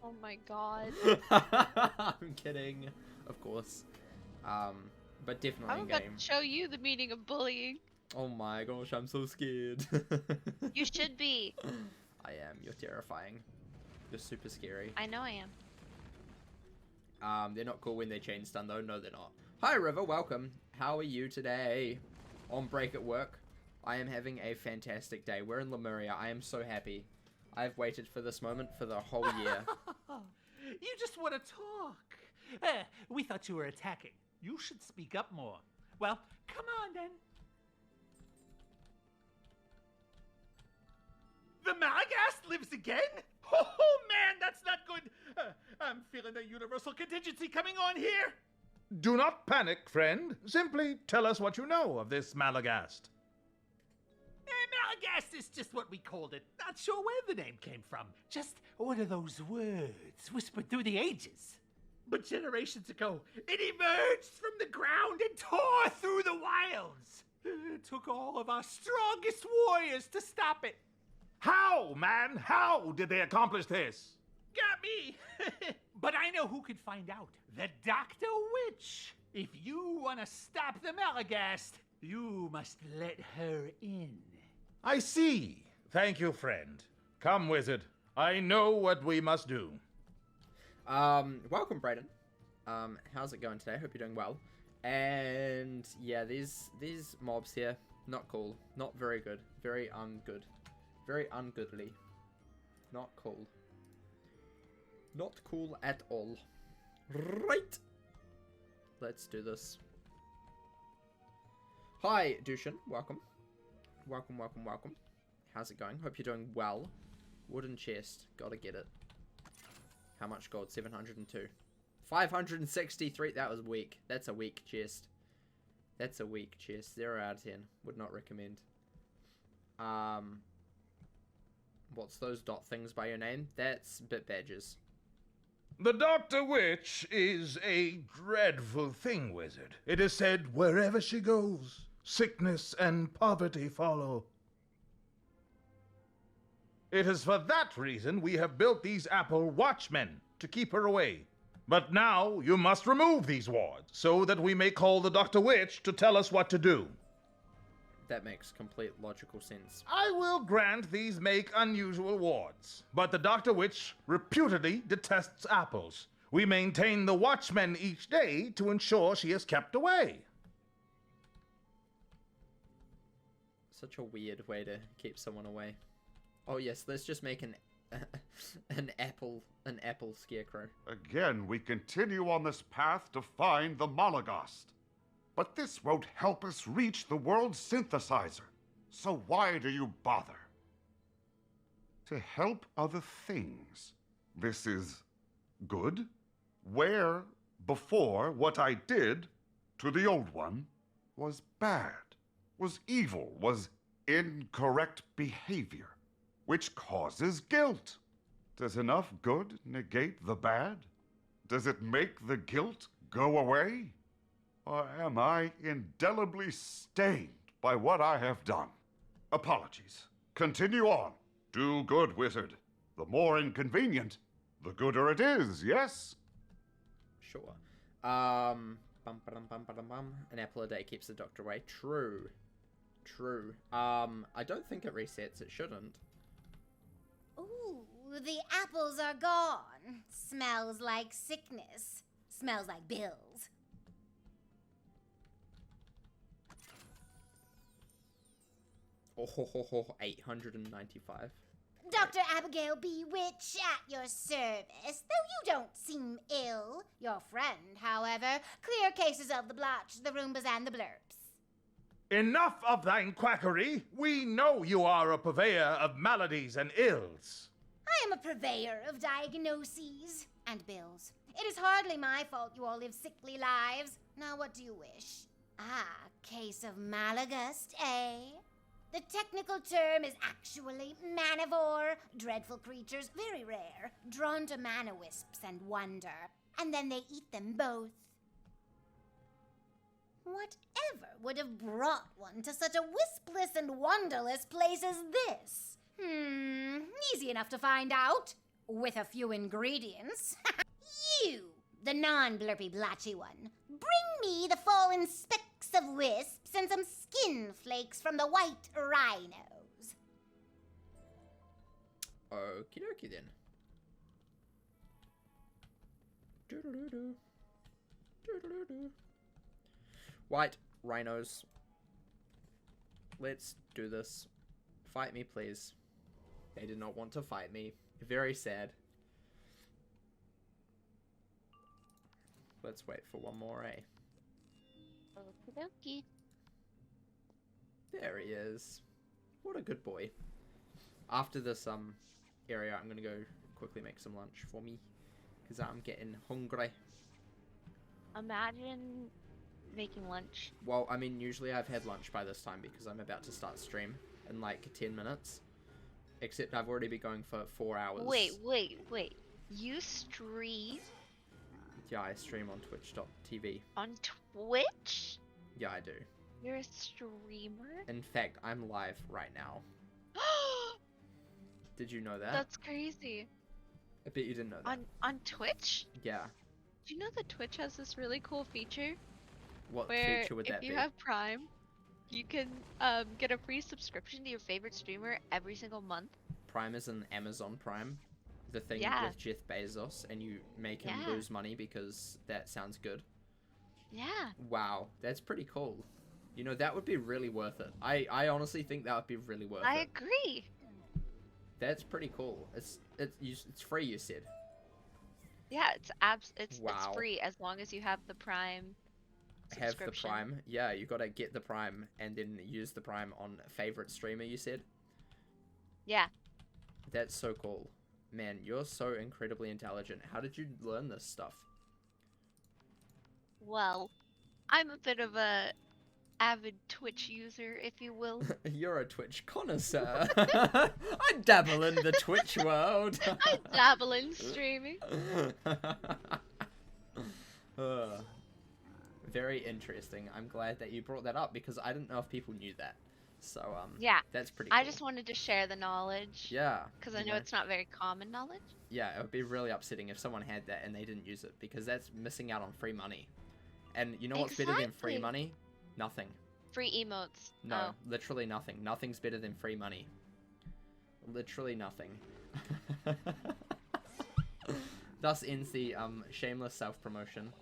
Oh my god. I'm kidding, of course. But definitely I'm in about game. to show you the meaning of bullying. Oh my gosh, I'm so scared. You should be. I am. You're terrifying. You're super scary. I know I am. They're not cool when they chain stun though. No, they're not. Hi River, welcome. How are you today? On break at work? I am having a fantastic day. We're in Lemuria. I am so happy. I've waited for this moment for the whole year. You just want to talk. We thought you were attacking. You should speak up more. Well, come on then. The Malagast lives again? Oh man, that's not good. I'm feeling a universal contingency coming on here. Do not panic, friend. Simply tell us what you know of this Malagast. Malagast is just what we called it. Not sure where the name came from. Just one of those words whispered through the ages. But generations ago, it emerged from the ground and tore through the wilds. It took all of our strongest warriors to stop it. How, man? How did they accomplish this? Got me. But I know who could find out. The Dr. Witch. If you want to stop the Malagast, you must let her in. I see. Thank you, friend. Come, wizard. I know what we must do. Welcome, Brayden. How's it going today? Hope you're doing well. And yeah, these mobs here, not cool. Not very good. Very ungood. Very ungoodly. Not cool. Not cool at all. Right. Let's do this. Hi, Dushan. Welcome. Welcome, welcome, welcome. How's it going? Hope you're doing well. Wooden chest. Gotta get it. How much gold? 702. 563. That was weak. That's a weak chest. That's a weak chest. 0 out of 10. Would not recommend. What's those dot things by your name? That's bit badges. The Dr. Witch is a dreadful thing, wizard. It is said wherever she goes, sickness and poverty follow. It is for that reason we have built these apple watchmen, to keep her away. But now you must remove these wards, so that we may call the Dr. Witch to tell us what to do. That makes complete logical sense. I will grant these make unusual wards, but the Dr. Witch reputedly detests apples. We maintain the watchmen each day to ensure she is kept away. Such a weird way to keep someone away. Oh yes, let's just make an apple scarecrow. Again, we continue on this path to find the Malagast. But this won't help us reach the world's synthesizer. So why do you bother? To help other things. This is good. Where, before, what I did to the old one was bad, was evil, was incorrect behavior, which causes guilt. Does enough good negate the bad? Does it make the guilt go away? Or am I indelibly stained by what I have done? Apologies. Continue on. Do good, wizard. The more inconvenient, the gooder it is, yes? Sure. An apple a day keeps the doctor away. True. True. I don't think it resets. It shouldn't. Ooh, the apples are gone. Smells like sickness. Smells like bills. Oh, 895. Dr. Abigail B. Witch at your service, though you don't seem ill. Your friend, however, clear cases of the blotch, the rheumbas, and the blurps. Enough of thine quackery. We know you are a purveyor of maladies and ills. I am a purveyor of diagnoses and bills. It is hardly my fault you all live sickly lives. Now what do you wish? Ah, case of Malagast, eh? The technical term is actually manivore. Dreadful creatures, very rare, drawn to mana wisps and wonder. And then they eat them both. Whatever would have brought one to such a wispless and wonderless place as this? Easy enough to find out. With a few ingredients. You, the non-blurpy blotchy one, bring me the fallen specks of wisps and some skin flakes from the white rhinos. Okie dokie then. Doodle-doo-doo. Doodle-doo-doo. White rhinos. Let's do this. Fight me, please. They did not want to fight me. Very sad. Let's wait for one more, eh? Okie dokie. There he is. What a good boy. After this area, I'm gonna go quickly make some lunch for me, because I'm getting hungry. Imagine making lunch. Well, I mean, usually I've had lunch by this time because I'm about to start stream in like 10 minutes. Except I've already been going for 4 hours. Wait. You stream? Yeah, I stream on twitch.tv. On Twitch? Yeah, I do. You're a streamer? In fact, I'm live right now. Did you know that? That's crazy. I bet you didn't know that. On Twitch? Yeah. Do you know that Twitch has this really cool feature? What where feature would that be? If you have Prime, you can get a free subscription to your favorite streamer every single month. Prime is an Amazon Prime. The thing with Jeff Bezos, and you make him lose money because that sounds good. Yeah. Wow, that's pretty cool. You know, that would be really worth it. I honestly think that would be really worth it. I agree. That's pretty cool. It's free, you said. Yeah, it's free as long as you have the Prime subscription. Have the Prime. Yeah, you gotta get the Prime and then use the Prime on favorite streamer, you said? Yeah. That's so cool. Man, you're so incredibly intelligent. How did you learn this stuff? Well, I'm a bit of a avid Twitch user, if you will. You're a Twitch connoisseur. I dabble in the Twitch world. I dabble in streaming. Very interesting. I'm glad that you brought that up because I didn't know if people knew that. So, yeah, that's pretty cool. I just wanted to share the knowledge. Yeah. Because I know it's not very common knowledge. Yeah, it would be really upsetting if someone had that and they didn't use it because that's missing out on free money. And you know what's better than free money? Nothing. Free emotes. No, literally nothing. Nothing's better than free money. Literally nothing. Thus ends the shameless self-promotion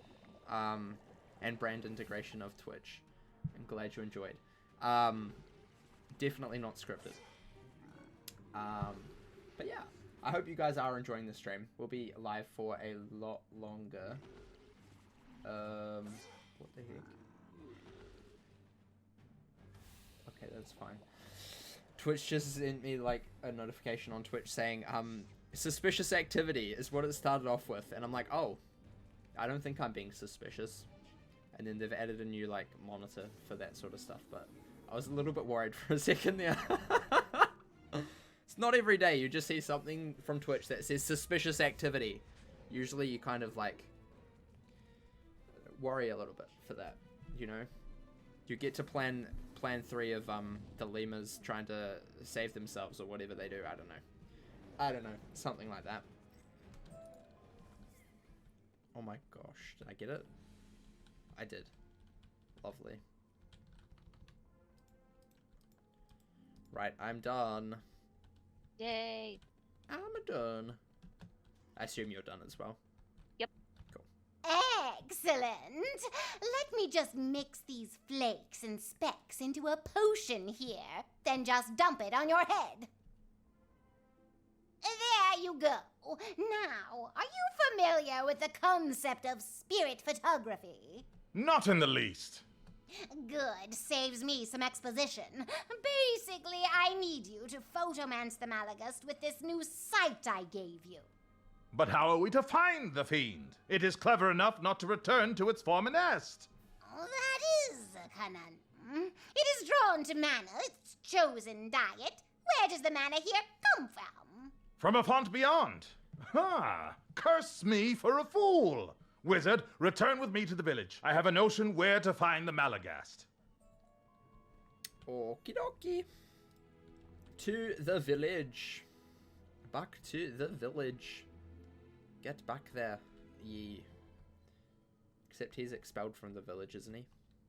and brand integration of Twitch. I'm glad you enjoyed. Definitely not scripted. But yeah, I hope you guys are enjoying the stream. We'll be live for a lot longer. What the heck? Okay, that's fine. Twitch just sent me like a notification on Twitch saying, suspicious activity is what it started off with. And I'm like, oh, I don't think I'm being suspicious. And then they've added a new like monitor for that sort of stuff. But I was a little bit worried for a second there. It's not every day you just see something from Twitch that says suspicious activity. Usually you kind of like worry a little bit for that, you know? You get to plan 3 of the lemurs trying to save themselves or whatever they do. I don't know. Something like that. Oh my gosh. Did I get it? I did. Lovely. Right, I'm done. Yay. I'm done. I assume you're done as well. Yep. Cool. Excellent. Let me just mix these flakes and specks into a potion here, then just dump it on your head. There you go. Now, are you familiar with the concept of spirit photography? Not in the least. Good, saves me some exposition. Basically, I need you to photomance the Malagust with this new sight I gave you. But how are we to find the fiend? It is clever enough not to return to its former nest. That is a conundrum. It is drawn to mana, its chosen diet. Where does the mana here come from? From a font beyond. Ha! Curse me for a fool! Wizard, return with me to the village. I have a notion where to find the Malagast. Okie dokie. To the village. Back to the village. Get back there, ye. Except he's expelled from the village, isn't he?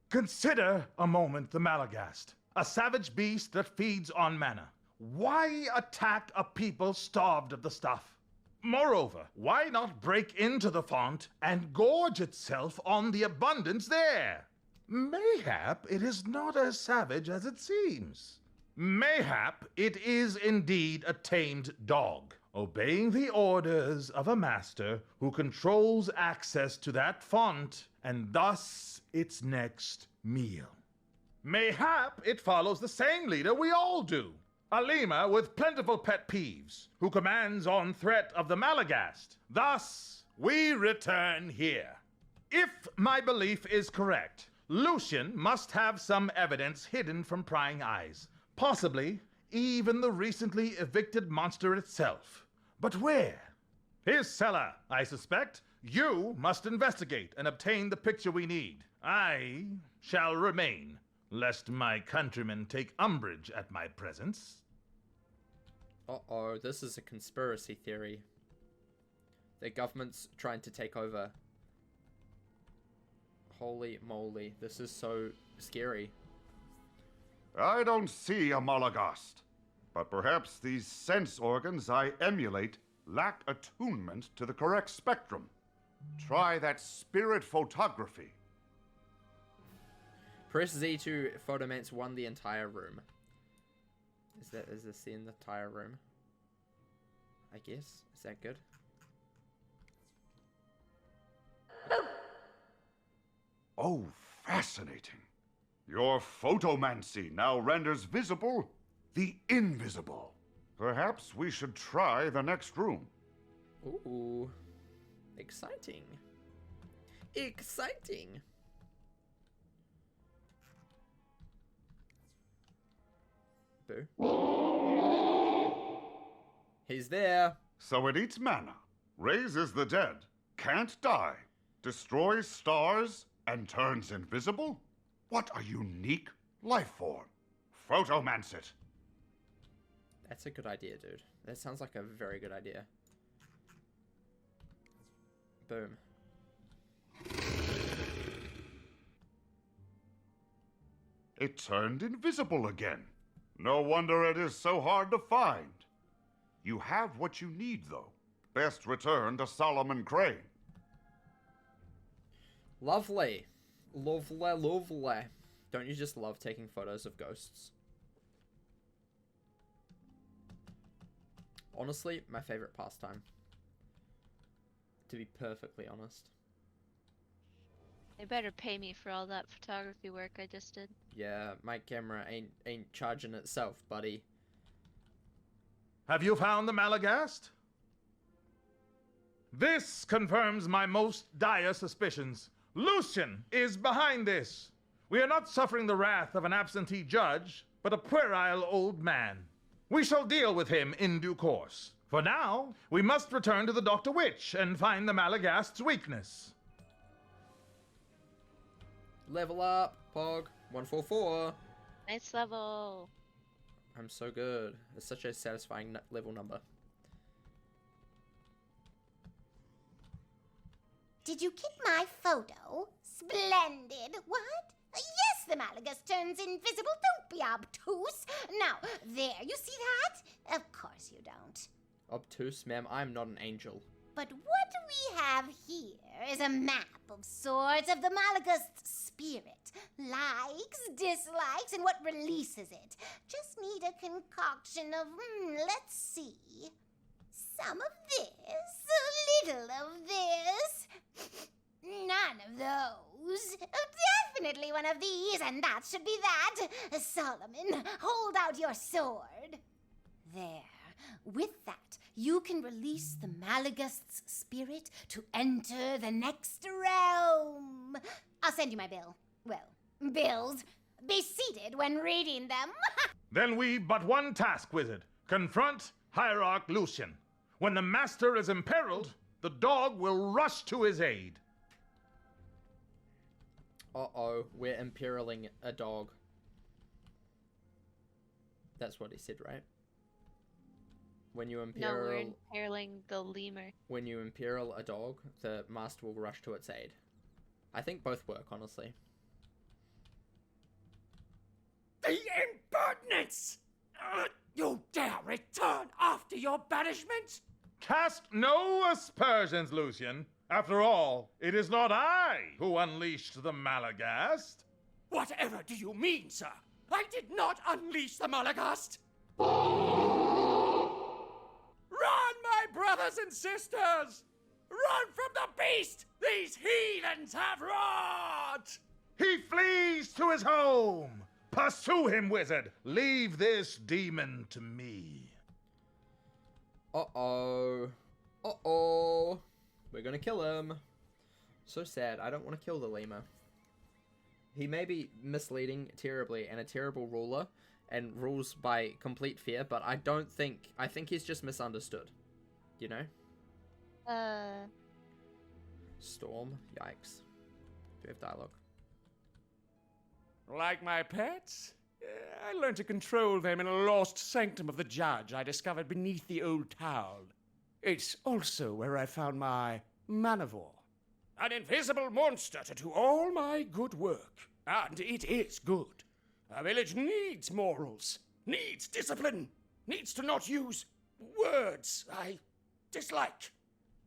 Consider a moment the Malagast, a savage beast that feeds on mana. Why attack a people starved of the stuff? Moreover, why not break into the font and gorge itself on the abundance there? Mayhap it is not as savage as it seems. Mayhap it is indeed a tamed dog, obeying the orders of a master who controls access to that font and thus its next meal. Mayhap it follows the same leader we all do. A lemur with plentiful pet peeves, who commands on threat of the Malagast. Thus, we return here. If my belief is correct, Lucian must have some evidence hidden from prying eyes. Possibly even the recently evicted monster itself. But where? His cellar, I suspect. You must investigate and obtain the picture we need. I shall remain, lest my countrymen take umbrage at my presence. Uh-oh, this is a conspiracy theory. The government's trying to take over. Holy moly, this is so scary. I don't see a Malagast, but perhaps these sense organs I emulate lack attunement to the correct spectrum. Try that spirit photography. Press Z to photomance the entire room. Is this the entire room? I guess. Is that good? Oh, fascinating. Your photomancy now renders visible the invisible. Perhaps we should try the next room. Ooh. Exciting. Exciting. Boo. He's there. So it eats mana, raises the dead, can't die, destroys stars, and turns invisible? What a unique life form. Photomance it. That's a good idea, dude. That sounds like a very good idea. Boom. It turned invisible again. No wonder it is so hard to find. You have what you need, though. Best return to Solomon Crane. Lovely. Lovely, lovely. Don't you just love taking photos of ghosts? Honestly, my favorite pastime. To be perfectly honest. They better pay me for all that photography work I just did. Yeah, my camera ain't charging itself, buddy. Have you found the Malagast? This confirms my most dire suspicions. Lucian is behind this. We are not suffering the wrath of an absentee judge, but a puerile old man. We shall deal with him in due course. For now, we must return to the Dr. Witch and find the Malagast's weakness. Level up, Pog. 144. Nice level. I'm so good. It's such a satisfying level number. Did you get my photo? Splendid. What? Yes, the Malagas turns invisible. Don't be obtuse. Now, there, you see that? Of course you don't. Obtuse, ma'am. I'm not an angel. But what we have here is a map of sorts of the Malagast's spirit. Likes, dislikes, and what releases it. Just need a concoction of, let's see. Some of this, a little of this. None of those. Definitely one of these, and that should be that. Solomon, hold out your sword. There. With that, you can release the Malagast's spirit to enter the next realm. I'll send you my bill. Well, bills. Be seated when reading them. Then we've but one task, Wizard. Confront Hierarch Lucian. When the Master is imperiled, the dog will rush to his aid. Uh-oh, we're imperiling a dog. That's what he said, right? When you No, we're imperial... imperiling the lemur. When you imperial a dog, the master will rush to its aid. I think both work, honestly. The impertinence! You dare return after your banishment? Cast no aspersions, Lucian. After all, it is not I who unleashed the Malagast. Whatever do you mean, sir? I did not unleash the Malagast! Run, my brothers and sisters! Run from the beast these heathens have wrought! He flees to his home! Pursue him, wizard! Leave this demon to me. Uh-oh. Uh-oh. We're gonna kill him. So sad. I don't want to kill the lemur. He may be misleading terribly and a terrible ruler and rules by complete fear, but I think he's just misunderstood. You know? Storm. Yikes. Do we have dialogue? Like my pets? I learned to control them in a lost sanctum of the judge I discovered beneath the old town. It's also where I found my manivore. An invisible monster to do all my good work. And it is good. A village needs morals, needs discipline, needs to not use words I dislike.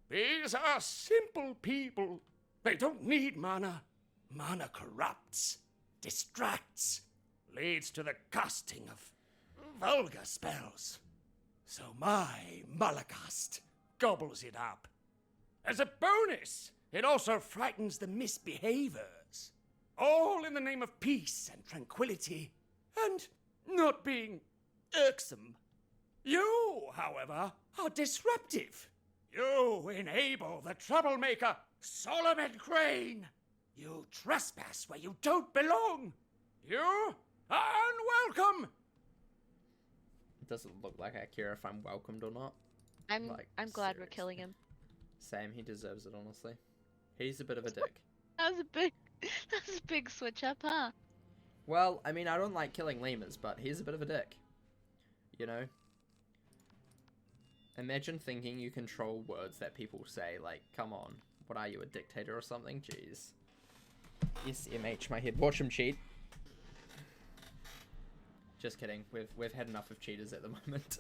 These are simple people. They don't need mana. Mana corrupts, distracts, leads to the casting of vulgar spells. So my Malagast gobbles it up. As a bonus, it also frightens the misbehavers. All in the name of peace and tranquility, and not being irksome. You, however, are disruptive. You enable the troublemaker, Solomon Crane. You trespass where you don't belong. You are unwelcome. It doesn't look like I care if I'm welcomed or not. I'm glad we're seriously. killing him. Same, he deserves it, honestly. He's a bit of a dick. That was a big switch up, huh? Well, I mean, I don't like killing lemurs, but he's a bit of a dick. You know? Imagine thinking you control words that people say, like, come on, what are you, a dictator or something? Jeez. SMH my head. Watch him cheat. Just kidding. We've had enough of cheaters at the moment.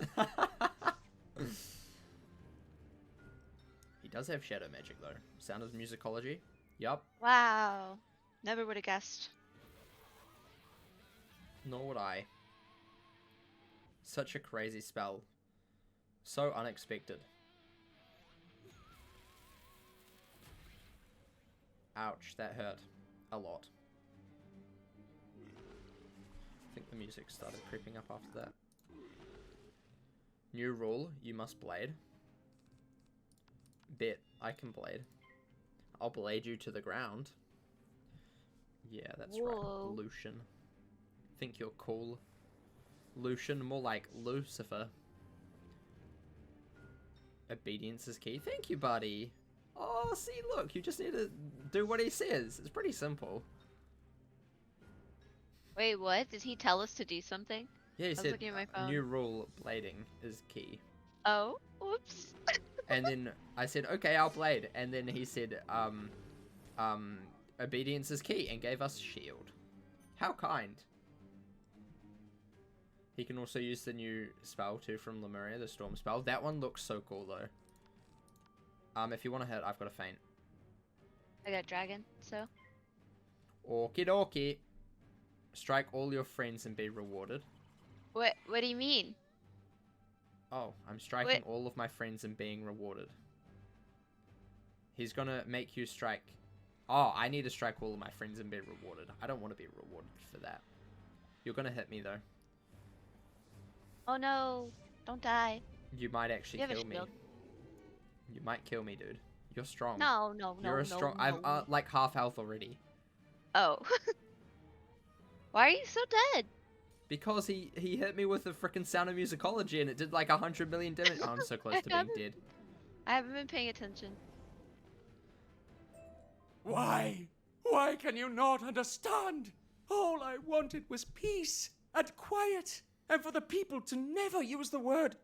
He does have shadow magic, though. Sound of musicology. Yup. Wow. Never would have guessed. Nor would I. Such a crazy spell. So unexpected. Ouch, that hurt a lot. I think the music started creeping up after that. New rule, you must blade. Bet, I can blade. I'll blade you to the ground. Yeah, that's Whoa. right. Lucian. Think you're cool. Lucian, more like Lucifer. Obedience is key. Thank you, buddy. Oh, see, look, you just need to do what he says. It's pretty simple. Wait, what? Did he tell us to do something? Yeah, he I was said looking at my phone. new rule, blading is key. Oh, whoops. And then I said, okay, I'll blade. And then he said, obedience is key, and gave us a shield. How kind. He can also use the new spell too from Lemuria, the storm spell. That one looks so cool though. If you want to hit, I've got a feint. I got dragon, so. Okie dokie. Strike all your friends and be rewarded. What do you mean? Oh, I'm striking all of my friends and being rewarded. He's gonna make you strike. Oh, I need to strike all of my friends and be rewarded. I don't want to be rewarded for that. You're gonna hit me though. Oh no, don't die. You might actually You have a kill me. shield. You might kill me, dude. You're strong. No. You're strong. No. I've like half health already. Oh. Why are you so dead? Because he hit me with the freaking sound of musicology and it did like 100 million damage. Oh, I'm so close to being dead. I haven't been paying attention. Why? Why can you not understand? All I wanted was peace and quiet, and for the people to never use the word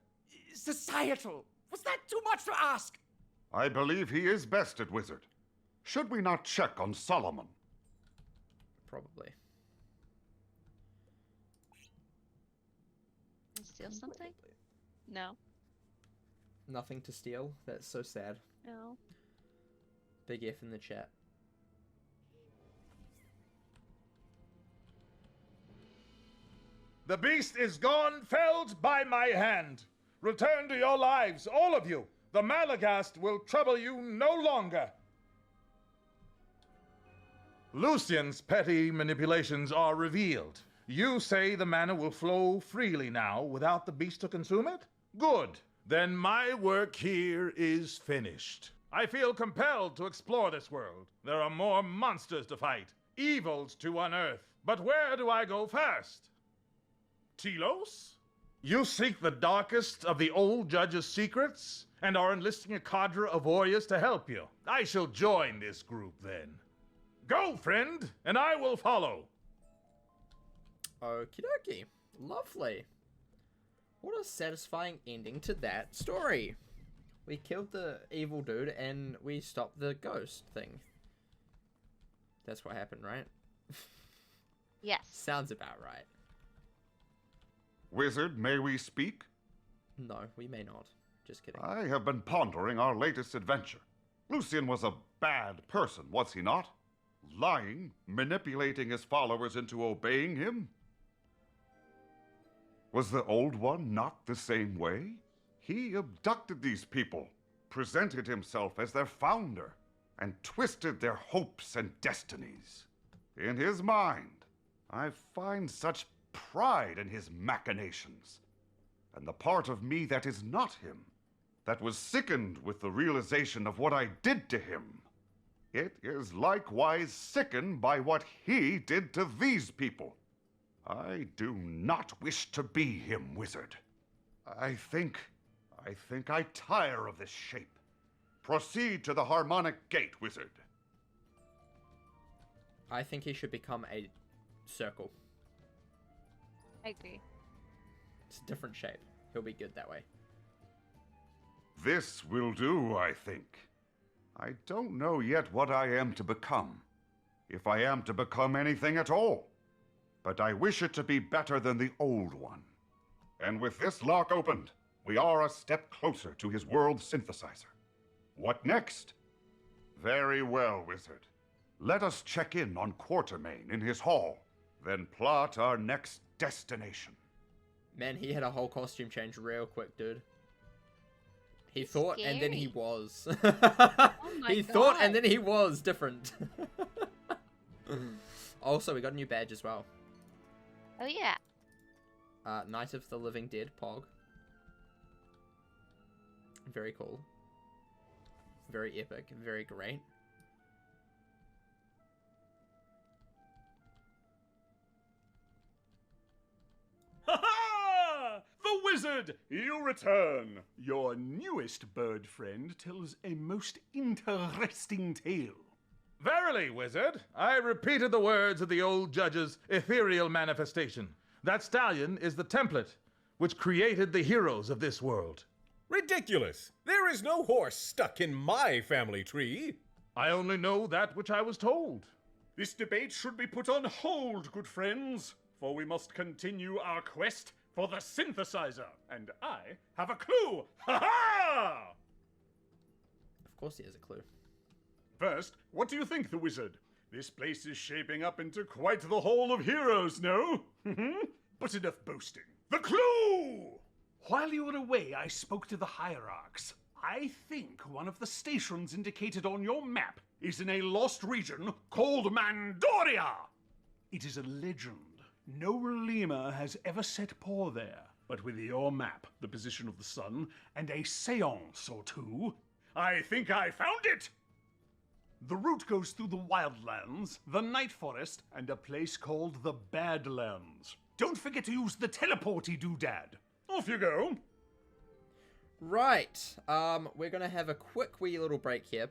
societal. Was that too much to ask? I believe he is bested, Wizard. Should we not check on Solomon? Probably. Steal something? No. Nothing to steal? That's so sad. No. Big F in the chat. The beast is gone, felled by my hand. Return to your lives, all of you. The Malagast will trouble you no longer. Lucian's petty manipulations are revealed. You say the mana will flow freely now without the beast to consume it? Good. Then my work here is finished. I feel compelled to explore this world. There are more monsters to fight, evils to unearth. But where do I go first? Telos? You seek the darkest of the old judge's secrets and are enlisting a cadre of warriors to help you. I shall join this group then. Go, friend, and I will follow. Okie dokie. Lovely. What a satisfying ending to that story. We killed the evil dude and we stopped the ghost thing. That's what happened, right? Yes. Sounds about right. Wizard, may we speak? No, we may not. Just kidding. I have been pondering our latest adventure. Lucian was a bad person, was he not? Lying, manipulating his followers into obeying him? Was the Old One not the same way? He abducted these people, presented himself as their founder, and twisted their hopes and destinies. In his mind, I find such pride in his machinations, and the part of me that is not him, that was sickened with the realization of what I did to him. It is likewise sickened by what he did to these people. I do not wish to be him, Wizard. I think I tire of this shape. Proceed to the Harmonic Gate, Wizard. I think he should become a circle. I agree. It's a different shape. He'll be good that way. This will do, I think. I don't know yet what I am to become, if I am to become anything at all. But I wish it to be better than the Old One. And with this lock opened, we are a step closer to his world synthesizer. What next? Very well, Wizard. Let us check in on Quartermain in his hall, then plot our next destination. Man, he had a whole costume change real quick, dude. He thought and then he Scary. was. my He thought and God. then he was different. Also, we got a new badge as well. Oh yeah. Knight of the Living Dead, Pog. Very cool. Very epic. Very great. Ha ha! The wizard, you return. Your newest bird friend tells a most interesting tale. Verily, wizard, I repeated the words of the old judge's ethereal manifestation. That stallion is the template which created the heroes of this world. Ridiculous! There is no horse stuck in my family tree. I only know that which I was told. This debate should be put on hold, good friends, for we must continue our quest for the synthesizer. And I have a clue! Ha ha! Of course he has a clue. First, what do you think, the wizard? This place is shaping up into quite the Hall of Heroes, no? But enough boasting. The clue! While you were away, I spoke to the hierarchs. I think one of the stations indicated on your map is in a lost region called Mandoria. It is a legend. No lemur has ever set paw there. But with your map, the position of the sun, and a seance or two, I think I found it! The route goes through the Wildlands, the Night Forest, and a place called the Badlands. Don't forget to use the teleporty doodad. Off you go. Right. We're gonna have a quick wee little break here.